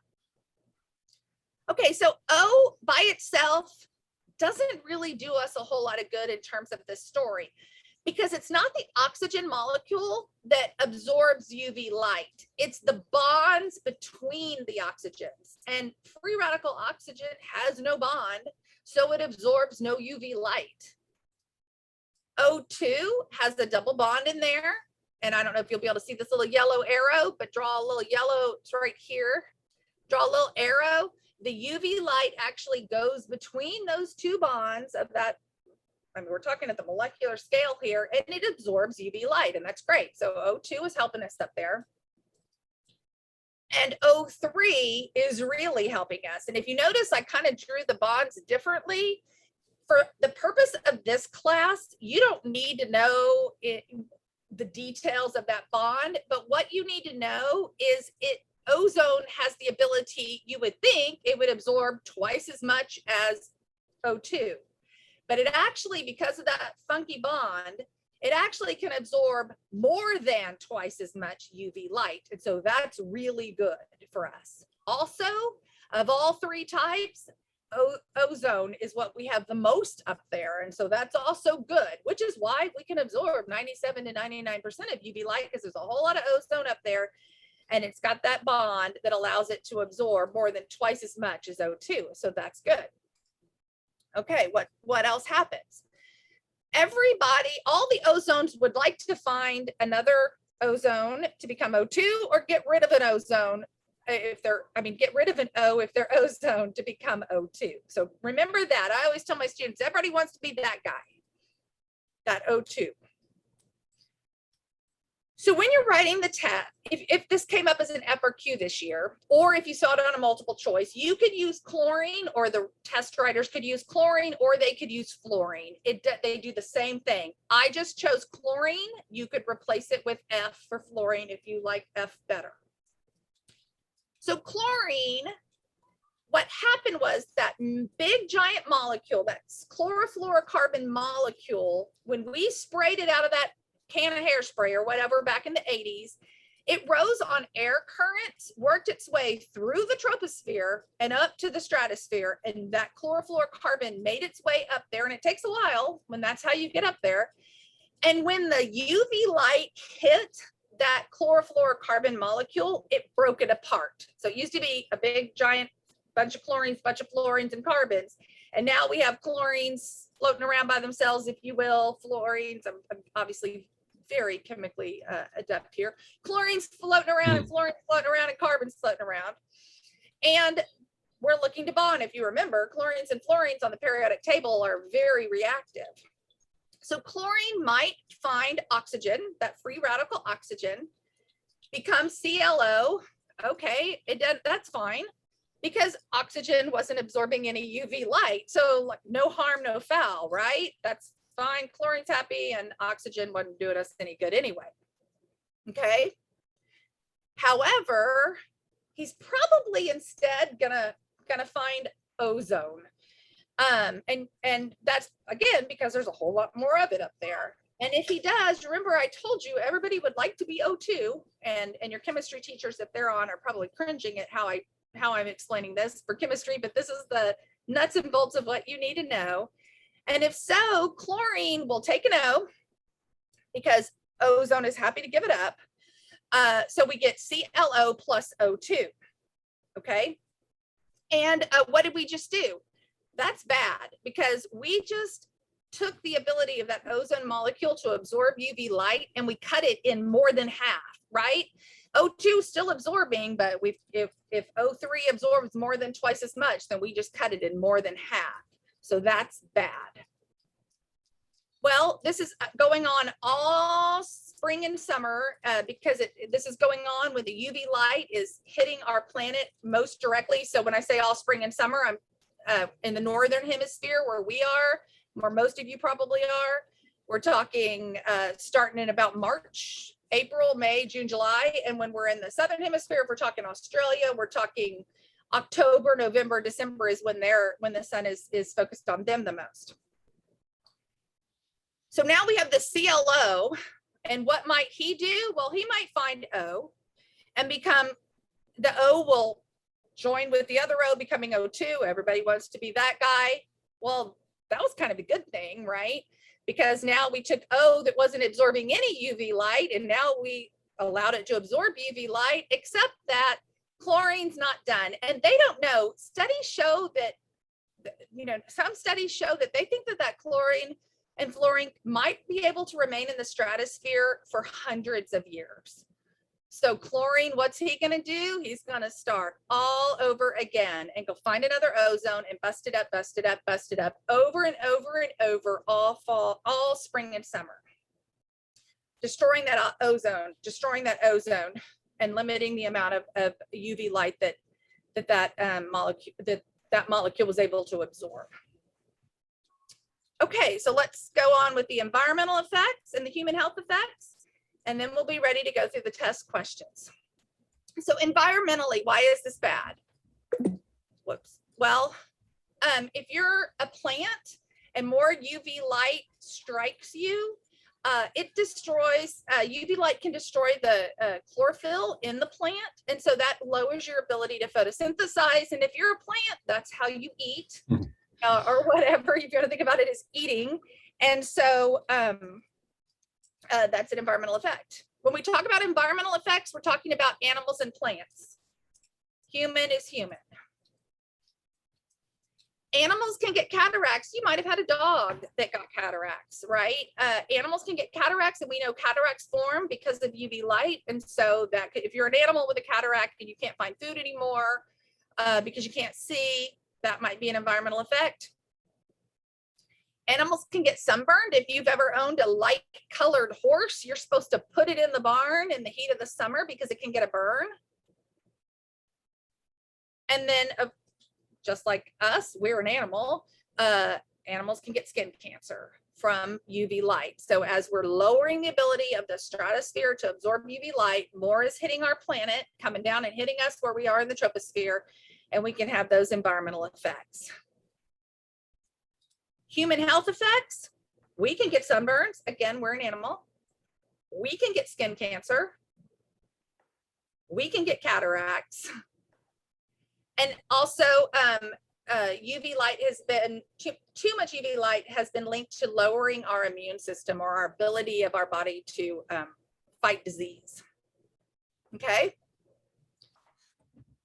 Okay, so O by itself doesn't really do us a whole lot of good in terms of this story, because it's not the oxygen molecule that absorbs UV light. It's the bonds between the oxygens. And free radical oxygen has no bond, so it absorbs no UV light. O2 has a double bond in there. And I don't know if you'll be able to see this little yellow arrow, but draw a little yellow, it's right here. Draw a little arrow. The UV light actually goes between those 2 bonds of that. I mean, we're talking at the molecular scale here, and it absorbs UV light, and that's great. So O2 is helping us up there. And O3 is really helping us. And if you notice, I kind of drew the bonds differently. For the purpose of this class, you don't need to know the details of that bond, but what you need to know is ozone has the ability, you would think it would absorb twice as much as O2. But it actually, because of that funky bond, it actually can absorb more than twice as much UV light. And so that's really good for us. Also, of all 3 types, ozone is what we have the most up there. And so that's also good, which is why we can absorb 97 to 99% of UV light, because there's a whole lot of ozone up there. And it's got that bond that allows it to absorb more than twice as much as O2. So that's good. Okay, what else happens? Everybody, all the ozones would like to find another ozone to become O2 or get rid of an ozone get rid of an O if they're ozone to become O2. So remember that. I always tell my students, everybody wants to be that guy, that O2. So when you're writing the test, if this came up as an F or Q this year, or if you saw it on a multiple choice, you could use chlorine, or the test writers could use chlorine, or they could use fluorine. They do the same thing. I just chose chlorine. You could replace it with F for fluorine if you like F better. So chlorine, what happened was that big giant molecule, that chlorofluorocarbon molecule, when we sprayed it out of that can of hairspray or whatever back in the 80s, it rose on air currents, worked its way through the troposphere and up to the stratosphere. And that chlorofluorocarbon made its way up there. And it takes a while when that's how you get up there. And when the UV light hit that chlorofluorocarbon molecule, it broke it apart. So it used to be a big giant bunch of chlorines, bunch of fluorines and carbons. And now we have chlorines floating around by themselves, if you will, fluorines. I'm obviously very chemically adept here. Chlorines floating around and fluorines floating around and carbons floating around. And we're looking to bond. If you remember, chlorines and fluorines on the periodic table are very reactive. So chlorine might find oxygen, that free radical oxygen, become ClO. Okay, that's fine, because oxygen wasn't absorbing any UV light. So like no harm, no foul, right? That's fine. Chlorine's happy and oxygen wasn't doing us any good anyway. Okay. However, he's probably instead gonna find ozone. And that's again because there's a whole lot more of it up there. And if he does, remember I told you everybody would like to be O2, and your chemistry teachers, if they're on, are probably cringing at how I'm explaining this for chemistry, but this is the nuts and bolts of what you need to know. And if so, chlorine will take an O because ozone is happy to give it up. So we get ClO plus O2. Okay. And what did we just do? That's bad because we just took the ability of that ozone molecule to absorb UV light and we cut it in more than half, right? O2 still absorbing, but if O3 absorbs more than twice as much, then we just cut it in more than half. So that's bad. Well, this is going on all spring and summer because this is going on when the UV light is hitting our planet most directly. So when I say all spring and summer, I'm in the northern hemisphere where we are, where most of you probably are. We're talking starting in about March, April, May, June, July. And when we're in the southern hemisphere, if we're talking Australia, we're talking October, November, December is when the sun is focused on them the most. So now we have the ClO, and what might he do? Well, he might find O and the O will join with the other O, becoming O2. Everybody wants to be that guy. Well, that was kind of a good thing, right? Because now we took O that wasn't absorbing any UV light, and now we allowed it to absorb UV light, except that chlorine's not done. And they don't know. Studies show that, some studies show that they think that chlorine and fluorine might be able to remain in the stratosphere for hundreds of years. So chlorine, what's he gonna do? He's gonna start all over again and go find another ozone and bust it up, bust it up, bust it up over and over and over all fall, all spring and summer. Destroying that ozone and limiting the amount of UV light that molecule was able to absorb. Okay, so let's go on with the environmental effects and the human health effects, and then we'll be ready to go through the test questions. So environmentally, why is this bad? Whoops. Well, if you're a plant and more UV light strikes you, it destroys, UV light can destroy the chlorophyll in the plant. And so that lowers your ability to photosynthesize. And if you're a plant, that's how you eat. Or whatever, if you want to think about it as eating. And so that's an environmental effect. when we talk about environmental effects, we're talking about animals and plants. Human is human. Animals can get cataracts. You might have had a dog that got cataracts, right? Animals can get cataracts, and we know cataracts form because of UV light. And so that if you're an animal with a cataract and you can't find food anymore because you can't see, that might be an environmental effect. Animals can get sunburned. If you've ever owned a light colored horse, you're supposed to put it in the barn in the heat of the summer because it can get a burn. And then just like us, we're an animal. Animals can get skin cancer from UV light. So as we're lowering the ability of the stratosphere to absorb UV light, more is hitting our planet, coming down and hitting us where we are in the troposphere, and we can have those environmental effects. Human health effects, we can get sunburns. Again, we're an animal. We can get skin cancer. We can get cataracts. And also UV light has been, too much UV light has been linked to lowering our immune system or our ability of our body to fight disease. Okay.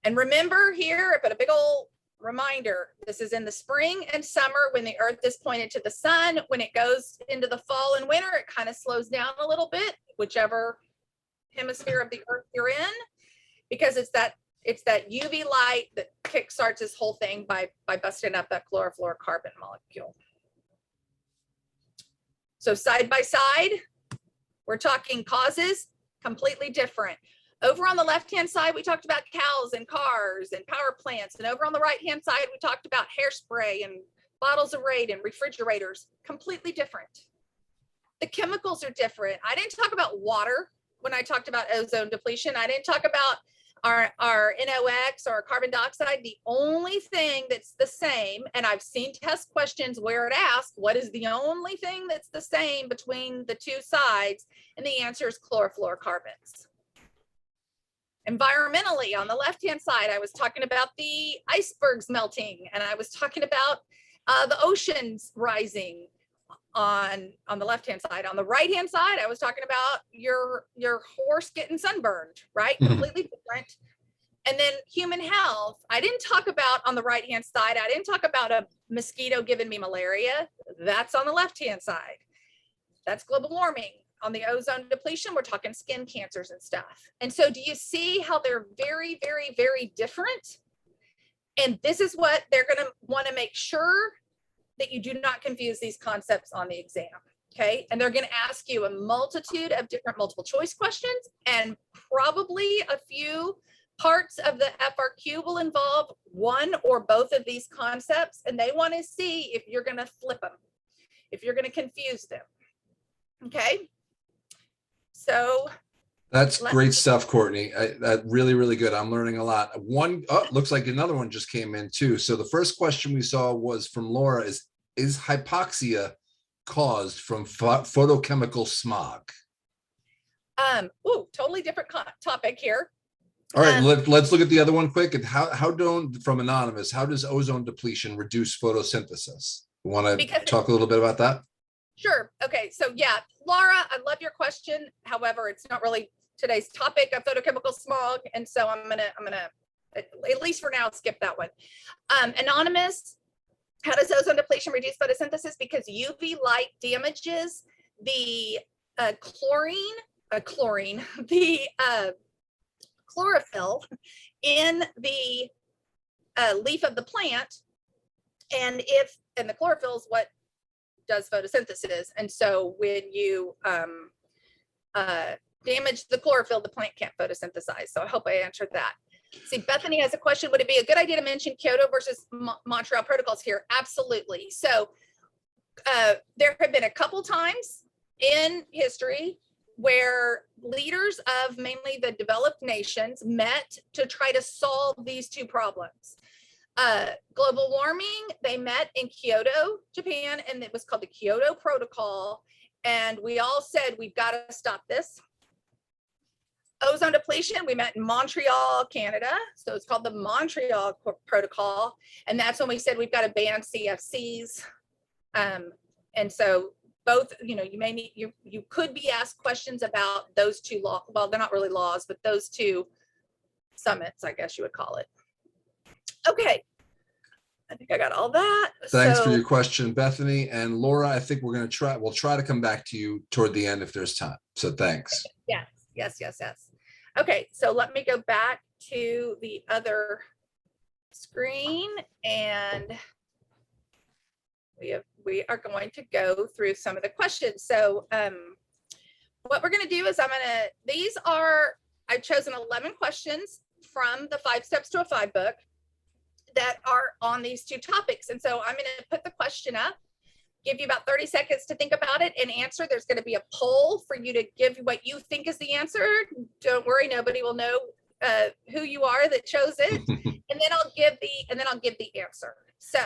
And remember here, I put a big old reminder, this is in the spring and summer when the earth is pointed to the sun. When it goes into the fall and winter, it kind of slows down a little bit, whichever hemisphere of the earth you're in, because it's that UV light that kickstarts this whole thing by busting up that chlorofluorocarbon molecule. So side by side, we're talking causes completely different. Over on the left-hand side, we talked about cows and cars and power plants. And over on the right-hand side, we talked about hairspray and bottles of Raid and refrigerators, completely different. The chemicals are different. I didn't talk about water when I talked about ozone depletion. I didn't talk about our NOx or carbon dioxide. The only thing that's the same, and I've seen test questions where it asks, what is the only thing that's the same between the two sides? And the answer is chlorofluorocarbons. Environmentally, on the left-hand side, I was talking about the icebergs melting, and I was talking about the oceans rising on the left-hand side. On the right-hand side, I was talking about your horse getting sunburned, right? Completely different. And then human health, I didn't talk about on the right-hand side. I didn't talk about a mosquito giving me malaria. That's on the left-hand side. That's global warming. On the ozone depletion, we're talking skin cancers and stuff. And so do you see how they're very, very, very different? And this is what they're going to want to make sure that you do not confuse these concepts on the exam. Okay. And they're going to ask you a multitude of different multiple choice questions, and probably a few parts of the FRQ will involve one or both of these concepts. And they want to see if you're going to flip them, if you're going to confuse them. Okay. So that's great stuff, Courtney. That really, really good. I'm learning a lot. Looks like another one just came in too. So the first question we saw was from Laura: is hypoxia caused from photochemical smog? Totally different topic here. All right, let's look at the other one quick. And from Anonymous, how does ozone depletion reduce photosynthesis? You want to talk a little bit about that? Sure. Okay. So yeah, Laura, I love your question. However, it's not really today's topic of photochemical smog. And so I'm gonna, at least for now, skip that one. Anonymous, how does ozone depletion reduce photosynthesis? Because UV light damages the chlorophyll in the leaf of the plant. And the chlorophyll is what does photosynthesis. And so when you damage the chlorophyll, the plant can't photosynthesize. So I hope I answered that. See, Bethany has a question. Would it be a good idea to mention Kyoto versus Montreal protocols here? Absolutely. So there have been a couple times in history where leaders of mainly the developed nations met to try to solve these two problems. Global warming, they met in Kyoto, Japan, and it was called the Kyoto Protocol. And we all said, we've got to stop this. Ozone depletion, we met in Montreal, Canada. So it's called the Montreal Protocol. And that's when we said we've got to ban CFCs. And so both, you may need, you could be asked questions about those two well, they're not really laws, but those two summits, I guess you would call it. Okay. I think I got all that. Thanks for your question, Bethany. And Laura, I think we'll try to come back to you toward the end if there's time. So thanks. Yes. Okay, so let me go back to the other screen, and we are going to go through some of the questions. So what we're going to do is I've chosen 11 questions from the 5 Steps to a 5 book that are on these two topics. And so I'm going to put the question up, give you about 30 seconds to think about it and answer. There's going to be a poll for you to give what you think is the answer. Don't worry, nobody will know who you are that chose it. And then I'll give the answer. So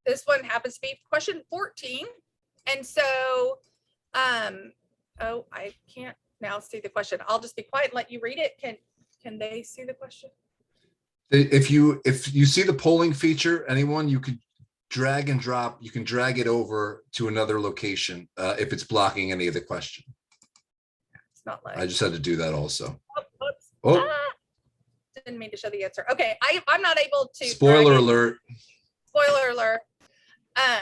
this one happens to be question 14. And so oh, I can't now see the question. I'll just be quiet and let you read it. Can they see the question? If you see the polling feature, anyone, you could drag and drop. You can drag it over to another location if it's blocking any of the question. It's not like I just had to do that also. Oh. Didn't mean to show the answer. Okay, I'm not able to. Spoiler alert. Spoiler alert.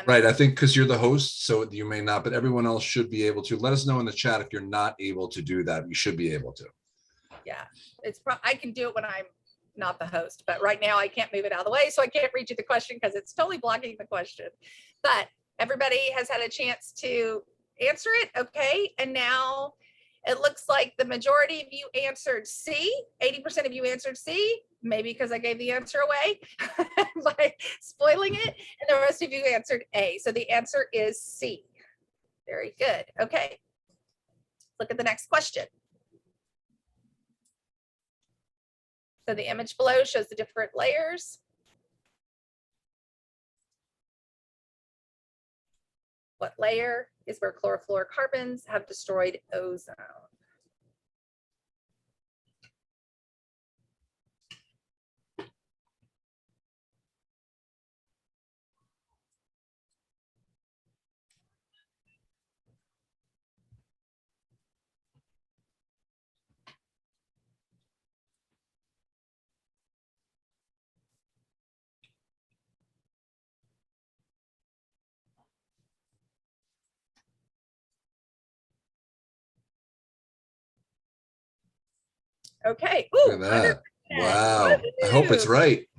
Right, I think because you're the host, so you may not, but everyone else should be able to. Let us know in the chat if you're not able to do that. You should be able to. Yeah, I can do it when I'm not the host, but right now I can't move it out of the way, so I can't read you the question because it's totally blocking the question. But everybody has had a chance to answer it. Okay, and now it looks like the majority of you answered C. 80% of you answered C, maybe because I gave the answer away by spoiling it, and the rest of you answered A. So the answer is C. Very good. Okay, look at the next question. So the image below shows the different layers. What layer is where chlorofluorocarbons have destroyed ozone? Okay. Ooh, Look at that. Wow. I hope it's right.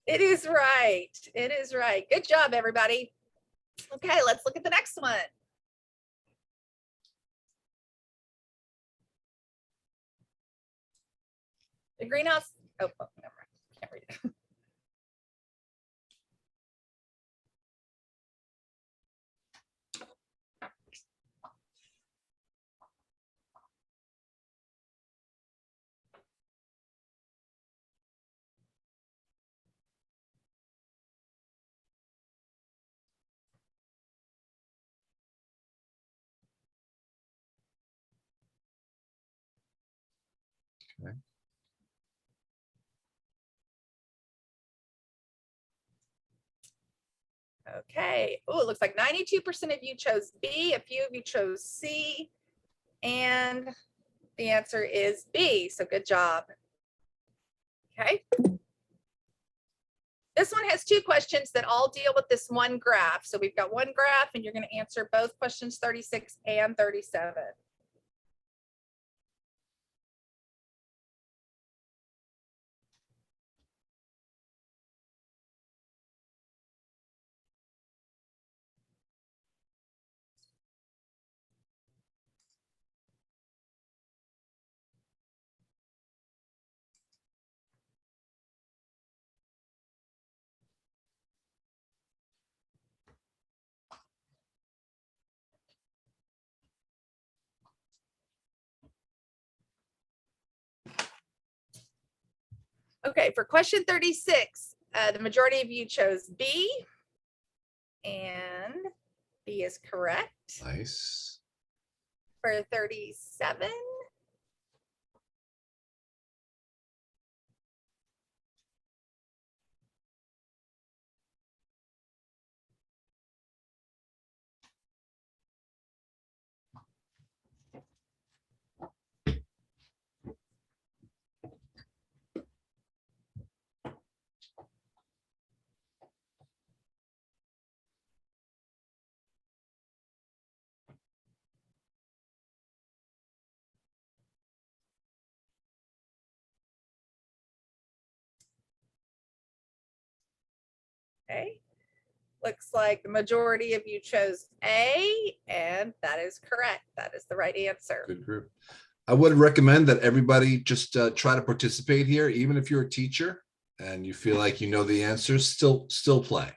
It is right. It is right. Good job, everybody. Okay, let's look at the next one. The greenhouse. Oh, never mind. Can't read it. Okay. Okay. Oh, it looks like 92% of you chose B. A few of you chose C. And the answer is B. So good job. Okay. This one has two questions that all deal with this one graph. So we've got one graph and you're going to answer both questions 36 and 37. Okay, for question 36, the majority of you chose B, and B is correct. Nice. For 37, Okay. Looks like the majority of you chose A, and that is correct. That is the right answer. Good group. I would recommend that everybody just try to participate here, even if you're a teacher and you feel like you know the answers, still play.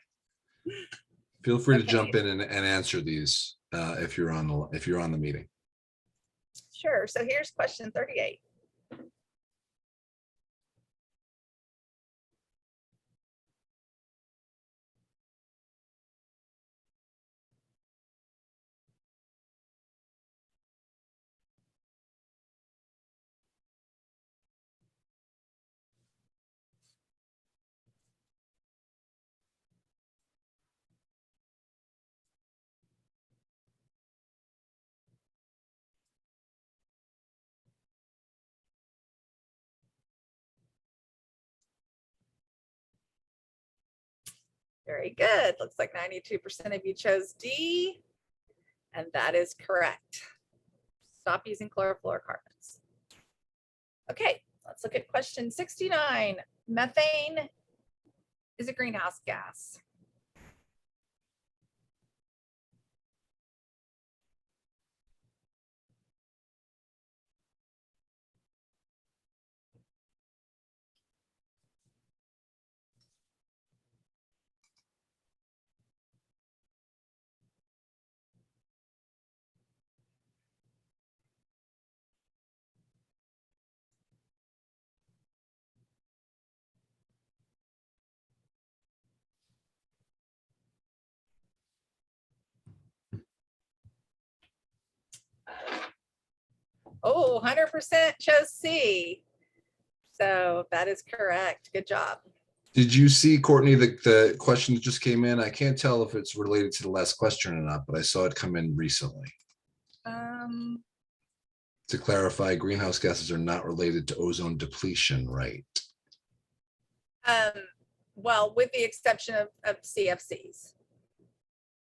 Feel free to jump in and answer these if you're on the meeting. Sure. So here's question 38. Very good. Looks like 92% of you chose D, and that is correct. Stop using chlorofluorocarbons. Okay, let's look at question 69. Methane is a greenhouse gas. Oh, 100% chose C. So that is correct. Good job. Did you see, Courtney, the question that just came in? I can't tell if it's related to the last question or not, but I saw it come in recently. To clarify, greenhouse gases are not related to ozone depletion, right? Well, with the exception of CFCs.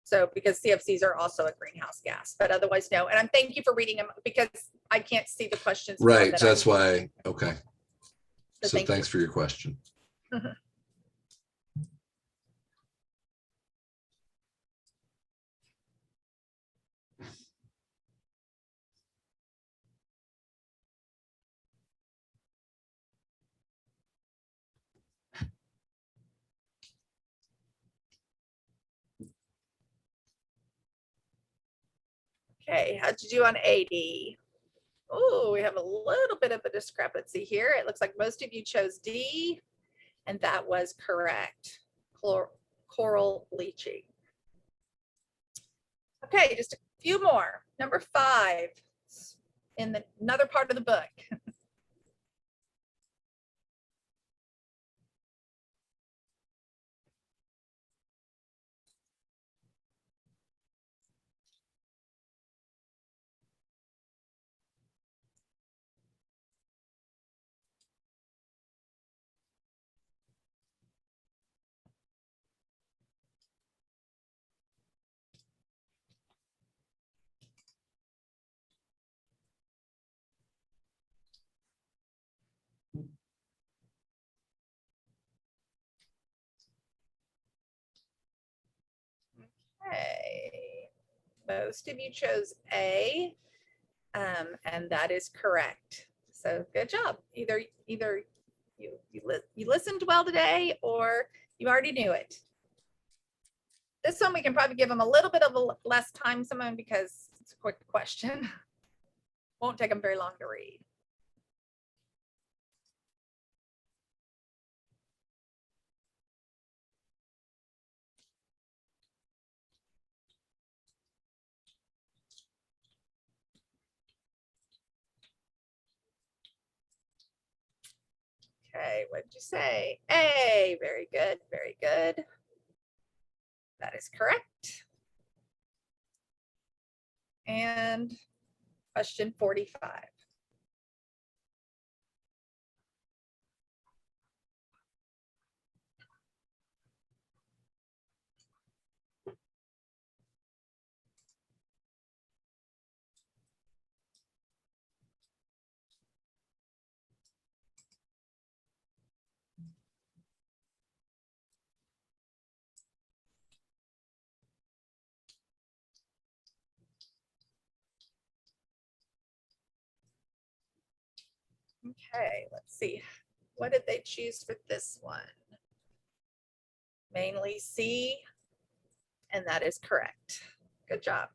So because CFCs are also a greenhouse gas, but otherwise no. And I'm thank you for reading them because I can't see the questions. Right. So that's why. Okay. So thanks for your question. Okay, how'd you do on 80? Oh, we have a little bit of a discrepancy here. It looks like most of you chose D, and that was correct. Coral bleaching. Okay, just a few more. Number 5 in another part of the book. Okay, most of you chose A, and that is correct. So good job. Either you listened well today, or you already knew it. This one we can probably give them a little bit of a less time, Simone, because it's a quick question. Won't take them very long to read. Okay, what did you say? A, very good, very good. That is correct. And question 45. Okay, let's see. What did they choose for this one? Mainly C, and that is correct. Good job.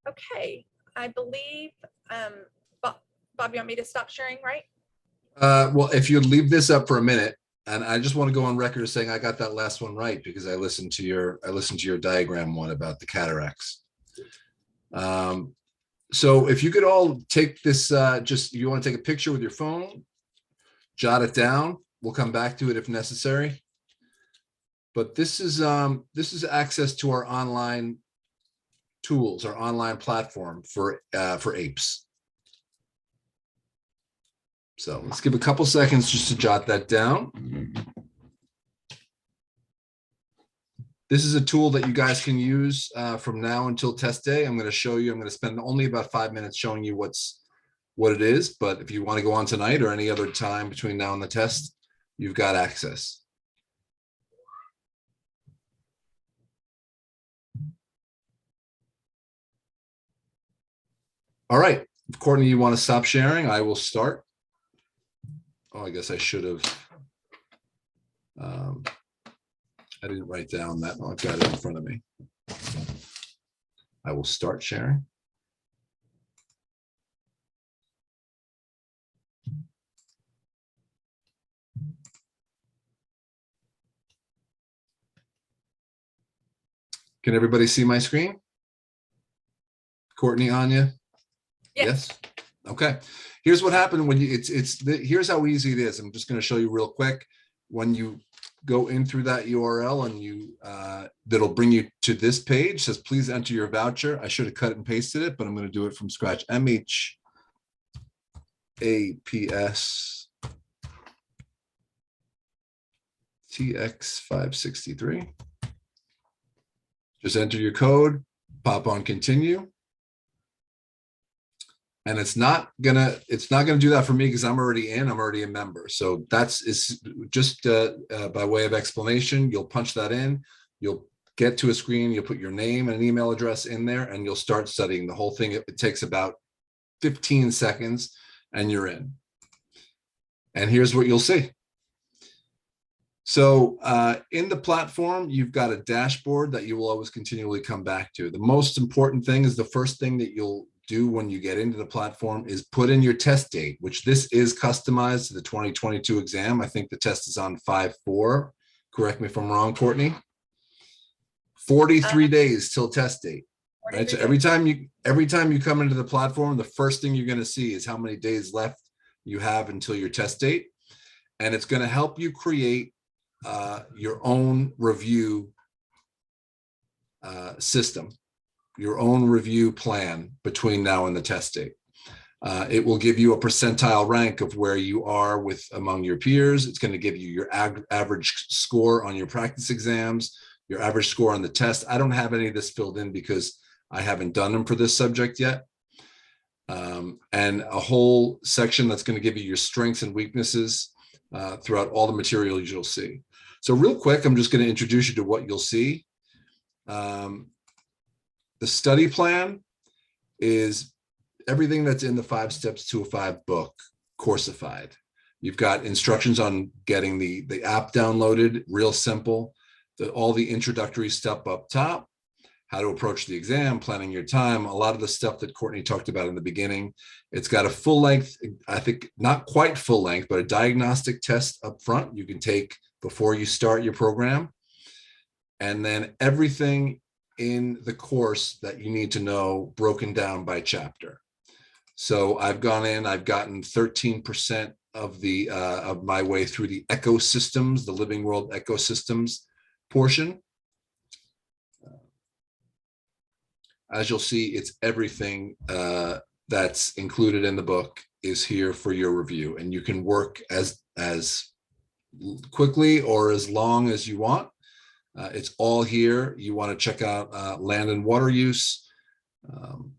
Okay, I believe, Bob, you want me to stop sharing, right? Well, if you'd leave this up for a minute, and I just want to go on record as saying I got that last one right because I listened to your diagram one about the cataracts. So if you could all take this, you want to take a picture with your phone, jot it down. We'll come back to it if necessary. But this is access to our online tools, our online platform for apes. So let's give a couple seconds just to jot that down. This is a tool that you guys can use from now until test day. I'm going to show you. I'm going to spend only about 5 minutes showing you what it is. But if you want to go on tonight or any other time between now and the test, you've got access. All right, Courtney, you want to stop sharing? I will start. Oh, I guess I should have. I didn't write down that. Oh, I've got it in front of me. I will start sharing. Can everybody see my screen? Courtney, Anya? Yes. Okay. Here's what happened when you, here's how easy it is. I'm just going to show you real quick. When you go in through that URL and you, that'll bring you to this page, says, please enter your voucher. I should have cut and pasted it, but I'm going to do it from scratch. MHAPS TX563. Just enter your code, pop on continue. And it's not gonna do that for me because I'm already a member. So is just by way of explanation. You'll punch that in, you'll get to a screen, you'll put your name and an email address in there, and you'll start studying the whole thing. It takes about 15 seconds and you're in. And here's what you'll see. So in the platform, you've got a dashboard that you will always continually come back to. The most important thing is the first thing that you'll do when you get into the platform is put in your test date, which this is customized to the 2022 exam. I think the test is on 5/4. Correct me if I'm wrong, Courtney. 43 days till test date. Right. So every time you come into the platform, the first thing you're going to see is how many days left you have until your test date. And it's going to help you create your own review system, your own review plan between now and the test date. It will give you a percentile rank of where you are among your peers. It's going to give you your average score on your practice exams, your average score on the test. I don't have any of this filled in because I haven't done them for this subject yet. And a whole section that's going to give you your strengths and weaknesses throughout all the materials you'll see. So real quick, I'm just going to introduce you to what you'll see. The study plan is everything that's in the 5 Steps to a 5 book, coursified. You've got instructions on getting the app downloaded, real simple. All the introductory stuff up top, how to approach the exam, planning your time, a lot of the stuff that Courtney talked about in the beginning. It's got a full length, I think not quite full length, but a diagnostic test up front you can take before you start your program. And then everything in the course that you need to know broken down by chapter. So I've gone in, I've gotten 13% of my way through the ecosystems, the living world ecosystems portion. As you'll see, it's everything that's included in the book is here for your review, and you can work as quickly or as long as you want. It's all here. You want to check out land and water use. I'm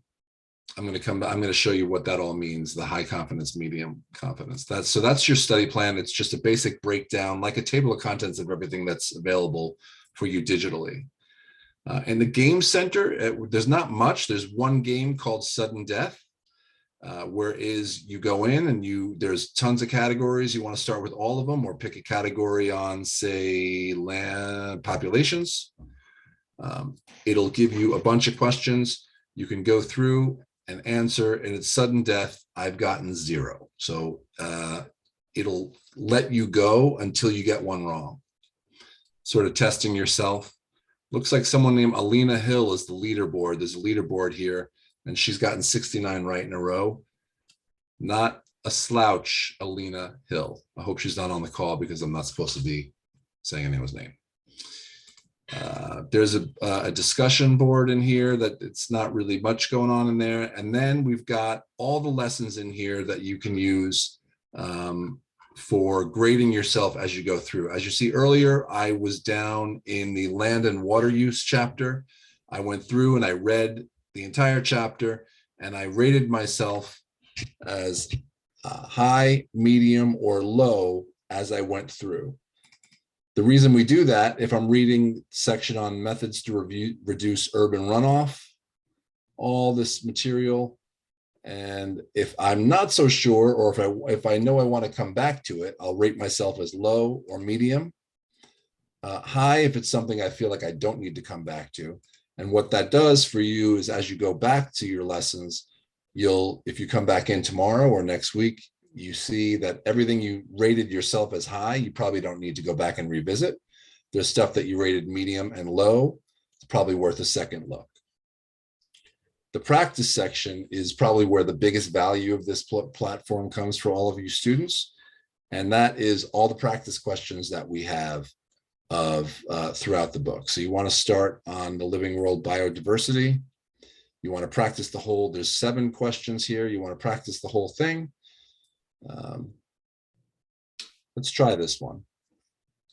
going to show you what that all means, the high confidence, medium confidence. That's your study plan. It's just a basic breakdown, like a table of contents of everything that's available for you digitally. In the game center, there's not much. There's one game called Sudden Death. Whereas you go in and there's tons of categories. You want to start with all of them or pick a category on, say, land populations. It'll give you a bunch of questions. You can go through and answer, and at sudden death, I've gotten 0. So it'll let you go until you get one wrong. Sort of testing yourself. Looks like someone named Alina Hill is the leaderboard. There's a leaderboard here, and she's gotten 69 right in a row. Not a slouch, Alina Hill. I hope she's not on the call because I'm not supposed to be saying anyone's name. There's a discussion board in here that it's not really much going on in there. And then we've got all the lessons in here that you can use for grading yourself as you go through. As you see earlier, I was down in the land and water use chapter. I went through and I read the entire chapter and I rated myself as high, medium, or low as I went through. The reason we do that, if I'm reading section on methods to reduce urban runoff, all this material, and if I'm not so sure, or if I know I want to come back to it, I'll rate myself as low or medium. High if it's something I feel like I don't need to come back to. And what that does for you is as you go back to your lessons, if you come back in tomorrow or next week, you see that everything you rated yourself as high, you probably don't need to go back and revisit. There's stuff that you rated medium and low. It's probably worth a second look. The practice section is probably where the biggest value of this platform comes for all of you students. And that is all the practice questions that we have throughout the book. So you want to start on the living world biodiversity. You want to practice there's 7 questions here. You want to practice the whole thing. Let's try this one.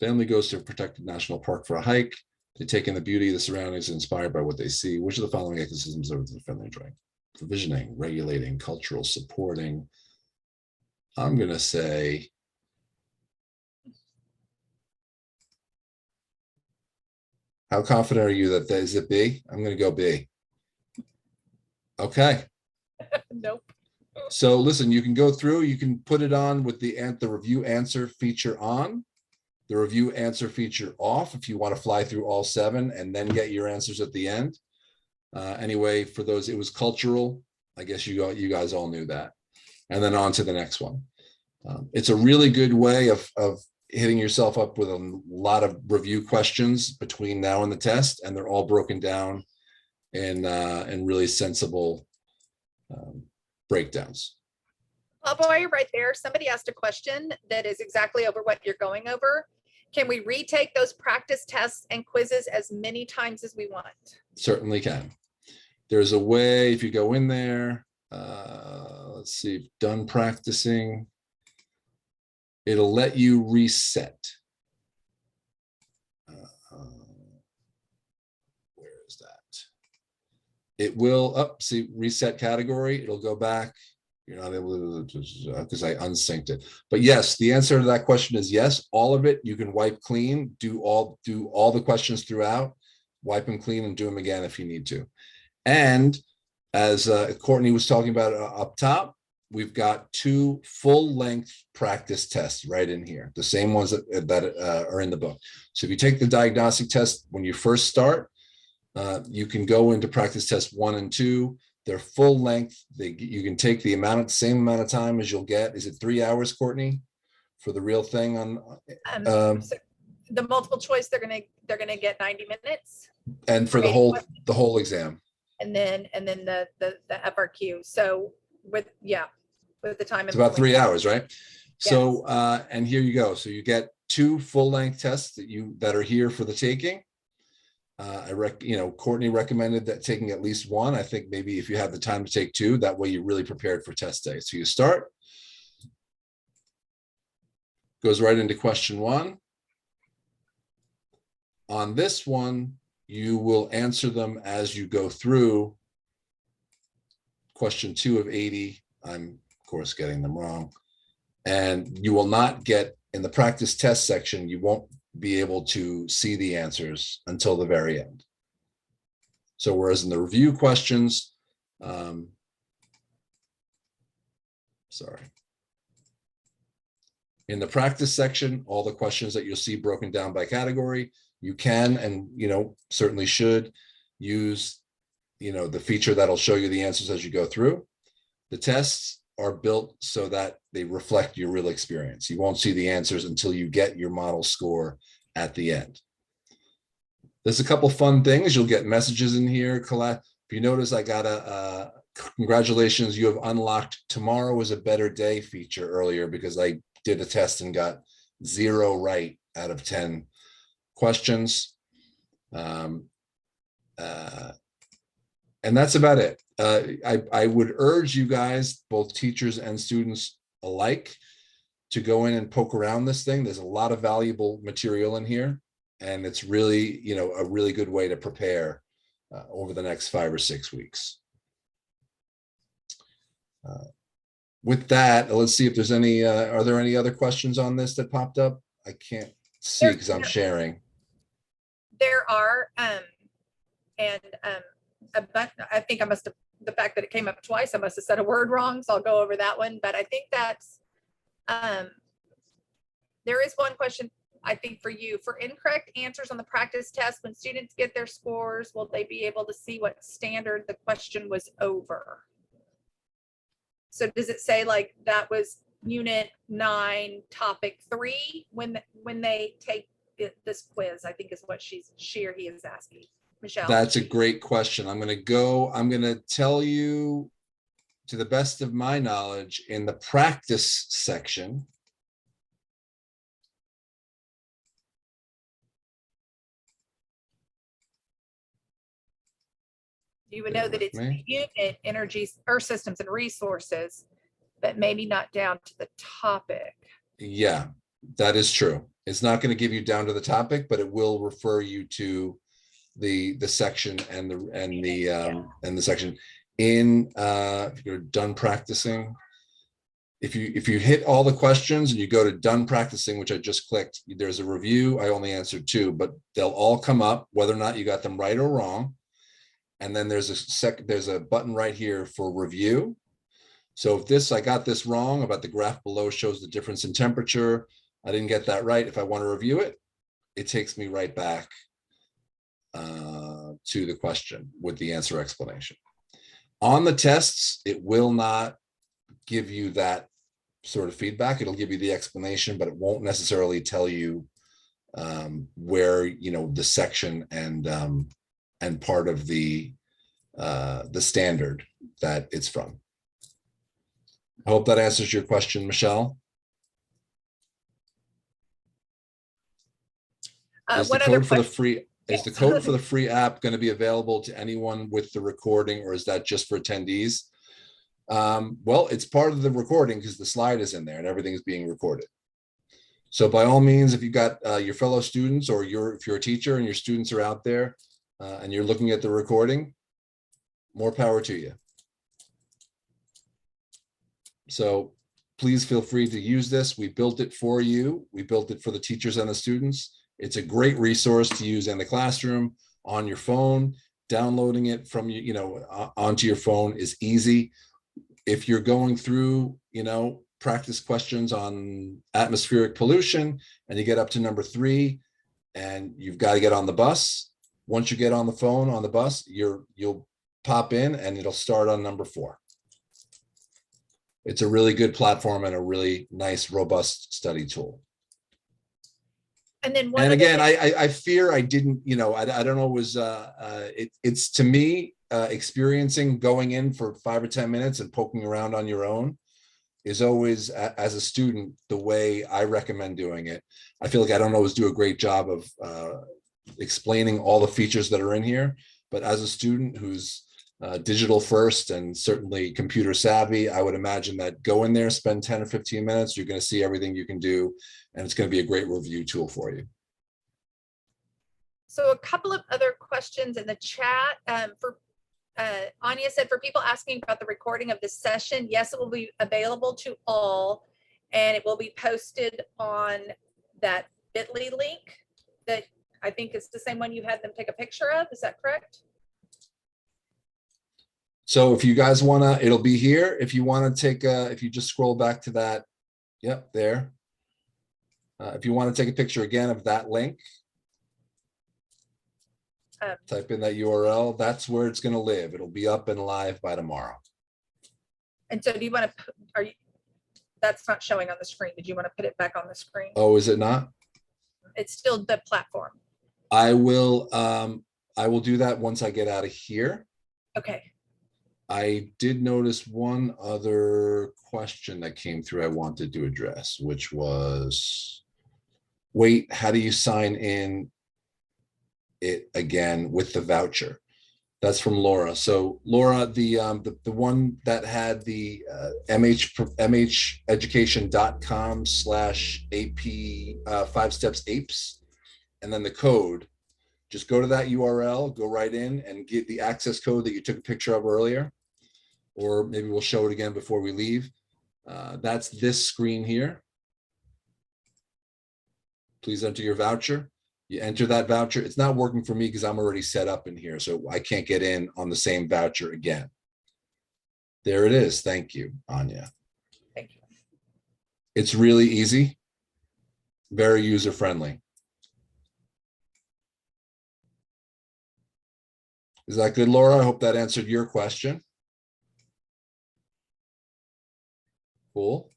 Family goes to a protected national park for a hike. They take in the beauty of the surroundings and inspired by what they see. Which of the following ecosystems are the friendly enjoying? Provisioning, regulating, cultural, supporting. I'm going to say how confident are you that is it B? I'm going to go B. Okay. Nope. So listen, you can go through, you can put it on with the review answer feature on, the review answer feature off if you want to fly through all 7 and then get your answers at the end. Anyway, for those, it was cultural. I guess you guys all knew that. And then on to the next one. It's a really good way of hitting yourself up with a lot of review questions between now and the test, and they're all broken down in really sensible breakdowns. While you're right there, somebody asked a question that is exactly over what you're going over. Can we retake those practice tests and quizzes as many times as we want? Certainly can. There's a way, if you go in there, let's see, done practicing, it'll let you reset. Where is that? It will, see, reset category, it'll go back. You're not able to, because I unsynced it. But yes, the answer to that question is yes. All of it, you can wipe clean, do all the questions throughout, wipe them clean and do them again if you need to. And as Courtney was talking about up top, we've got 2 full-length practice tests right in here, the same ones that are in the book. So if you take the diagnostic test when you first start, you can go into practice test 1 and 2. They're full length. You can take the same amount of time as you'll get. Is it 3 hours, Courtney, for the real thing on? So the multiple choice, they're gonna get 90 minutes. And for the whole exam. And then the FRQ. So with the time. It's about 3 hours, right? Yes. So and here you go. So you get 2 full length tests that are here for the taking. Courtney recommended that taking at least 1. I think maybe if you have the time to take 2, that way you're really prepared for test day. So you start, goes right into question 1. On this one, you will answer them as you go through. Question 2 of 80, I'm of course getting them wrong. And you will not get, in the practice test section, you won't be able to see the answers until the very end. So whereas in the review questions, Sorry. In the practice section, all the questions that you'll see broken down by category, you can and certainly should use the feature that'll show you the answers as you go through. The tests are built so that they reflect your real experience. You won't see the answers until you get your model score at the end. There's a couple fun things. You'll get messages in here. If you notice, I got a congratulations, you have unlocked tomorrow is a better day feature earlier because I did a test and got 0 right out of 10 questions. And that's about it. I would urge you guys, both teachers and students alike, to go in and poke around this thing. There's a lot of valuable material in here, and it's really, a really good way to prepare over the next 5 or 6 weeks. With that, let's see if there's any, are there any other questions on this that popped up? I can't see because I'm sharing. There are, I think I must have, the fact that it came up twice, I must have said a word wrong, so I'll go over that one. But I think that's, there is one question, I think, for you. For incorrect answers on the practice test, when students get their scores, will they be able to see what standard the question was over? So does it say like that was unit 9, topic 3 when they take this quiz? I think is what she or he is asking. Michelle. That's a great question. I'm going to tell you, to the best of my knowledge, in the practice section, you would know that it's the unit, energy, earth systems and resources, but maybe not down to the topic. Yeah, that is true. It's not going to give you down to the topic, but it will refer you to the section and the section in if you're done practicing. If you hit all the questions and you go to done practicing, which I just clicked, there's a review. I only answered 2, but they'll all come up whether or not you got them right or wrong. And then there's a button right here for review. So if I got this wrong about the graph below shows the difference in temperature, I didn't get that right. If I want to review it, it takes me right back to the question with the answer explanation. On the tests, it will not give you that sort of feedback. It'll give you the explanation, but it won't necessarily tell you where the section and part of the standard that it's from. I hope that answers your question, Michelle. Is the code for the free app going to be available to anyone with the recording, or is that just for attendees? Well, it's part of the recording because the slide is in there and everything is being recorded. So by all means, if you've got your fellow students, or if you're a teacher and your students are out there and you're looking at the recording, more power to you. So please feel free to use this. We built it for you. We built it for the teachers and the students. It's a great resource to use in the classroom, on your phone. Downloading it from onto your phone is easy. If you're going through, practice questions on atmospheric pollution and you get up to number 3 and you've got to get on the bus, once you get on the phone on the bus, you'll pop in and it'll start on number 4. It's a really good platform and a really nice, robust study tool. And then again, I fear I didn't, I don't know, it's to me, experiencing going in for 5 or 10 minutes and poking around on your own is always, as a student, the way I recommend doing it. I feel like I don't always do a great job of explaining all the features that are in here, but as a student who's digital first and certainly computer savvy, I would imagine that go in there, spend 10 or 15 minutes, you're going to see everything you can do, and it's going to be a great review tool for you. So a couple of other questions in the chat. Anya said, for people asking about the recording of this session, yes, it will be available to all, and it will be posted on that bit.ly link that I think is the same one you had them take a picture of. Is that correct? So if you guys want to, it'll be here. If you want to take if you just scroll back to that, yep, there. If you want to take a picture again of that link, type in that URL, that's where it's going to live. It'll be up and live by tomorrow. And so do you want to, that's not showing on the screen. Did you want to put it back on the screen? Oh, is it not? It's still the platform. I will do that once I get out of here. Okay. I did notice one other question that came through I wanted to address, which was, wait, how do you sign in it again with the voucher? That's from Laura. So Laura, the one that had the mheducation.com/AP 5 steps apes, and then the code, just go to that URL, go right in and get the access code that you took a picture of earlier, or maybe we'll show it again before we leave. That's this screen here. Please enter your voucher. You enter that voucher. It's not working for me because I'm already set up in here, so I can't get in on the same voucher again. There it is. Thank you, Anya. Thank you. It's really easy, very user-friendly. Is that good, Laura? I hope that answered your question. Cool.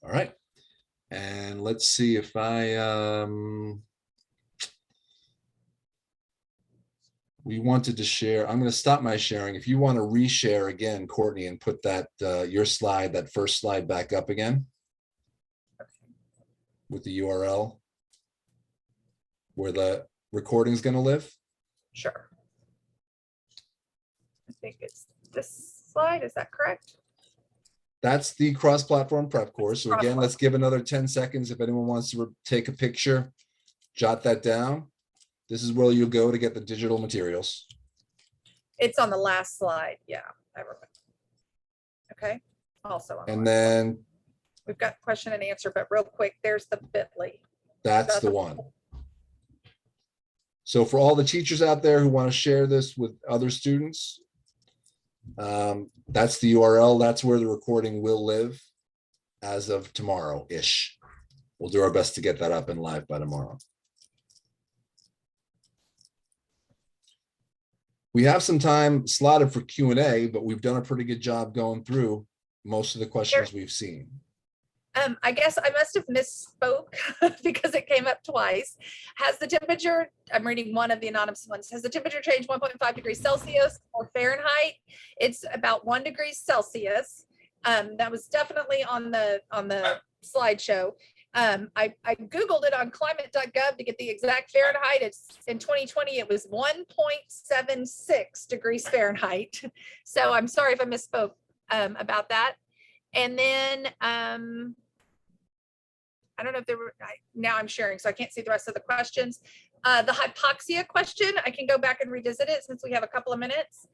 All right. And let's see if we wanted to share. I'm going to stop my sharing. If you want to reshare again, Courtney, and put that your slide, that first slide back up again with the URL where the recording is going to live. Sure. I think it's this slide. Is that correct? That's the cross-platform prep course. So again, let's give another 10 seconds. If anyone wants to take a picture, jot that down. This is where you go to get the digital materials. It's on the last slide. Yeah, I remember. Okay. Also on and then we've got question and answer, but real quick, there's the bit.ly. That's the one. So for all the teachers out there who want to share this with other students, that's the URL. That's where the recording will live as of tomorrow-ish. We'll do our best to get that up and live by tomorrow. We have some time slotted for Q&A, but we've done a pretty good job going through most of the questions we've seen. I guess I must have misspoke because it came up twice. Has the temperature, I'm reading one of the anonymous ones, has the temperature changed 1.5 degrees Celsius or Fahrenheit? It's about 1 degree Celsius. That was definitely on the slideshow. I Googled it on climate.gov to get the exact Fahrenheit. It's in 2020, it was 1.76 degrees Fahrenheit. So I'm sorry if I misspoke about that. And then I don't know if there were, now I'm sharing, so I can't see the rest of the questions. The hypoxia question, I can go back and revisit it since we have a couple of minutes.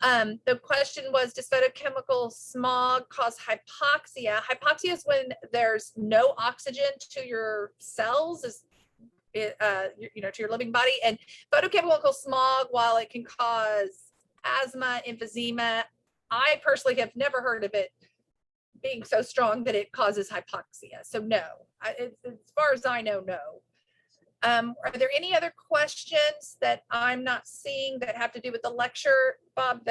The question was, does photochemical smog cause hypoxia? Hypoxia is when there's no oxygen to your cells, to your living body. And photochemical smog, while it can cause asthma, emphysema, I personally have never heard of it being so strong that it causes hypoxia. So no, as far as I know, no. Are there any other questions that I'm not seeing that have to do with the lecture, Bob,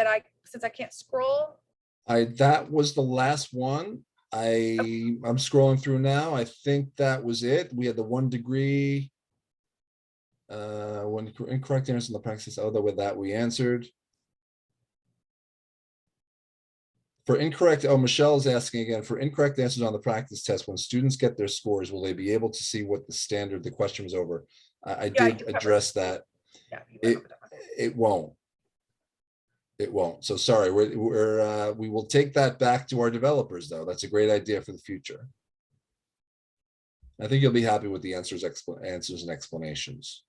since I can't scroll? That was the last one. I'm scrolling through now. I think that was it. We had the 1 degree, one incorrect answer in the practice, although with that we answered. For incorrect, Michelle is asking again, for incorrect answers on the practice test, when students get their scores, will they be able to see what the question was over? I did address that. Yeah, it won't. It won't. So sorry, we will take that back to our developers though. That's a great idea for the future. I think you'll be happy with the answers and explanations.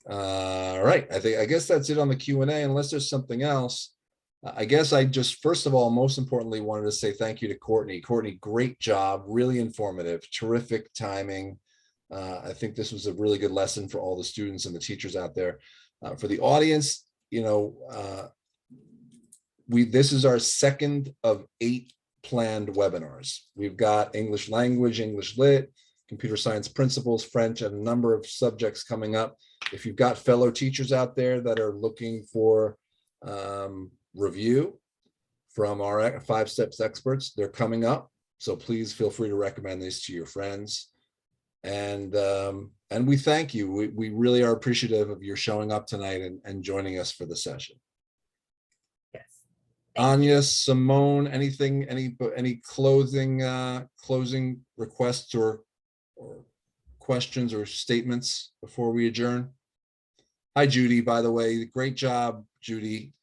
All right, I guess that's it on the Q&A, unless there's something else. I guess I just, first of all, most importantly, wanted to say thank you to Courtney. Courtney, great job, really informative, terrific timing. I think this was a really good lesson for all the students and the teachers out there. For the audience, this is our second of 8 planned webinars. We've got English language, English lit, computer science principles, French, and a number of subjects coming up. If you've got fellow teachers out there that are looking for review from our 5 steps experts, they're coming up. So please feel free to recommend these to your friends. And we thank you. We really are appreciative of your showing up tonight and joining us for the session. Yes. Anya, Simone, anything, any closing requests or questions or statements before we adjourn? Hi, Judy, by the way. Great job, Judy.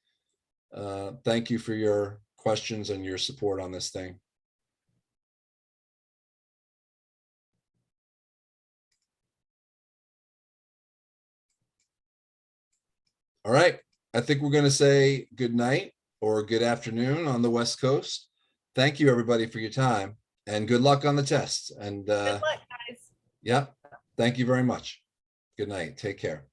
Thank you for your questions and your support on this thing. All right. I think we're going to say good night or good afternoon on the West Coast. Thank you, everybody, for your time, and good luck on the tests. And Good luck, guys. yeah, thank you very much. Good night. Take care.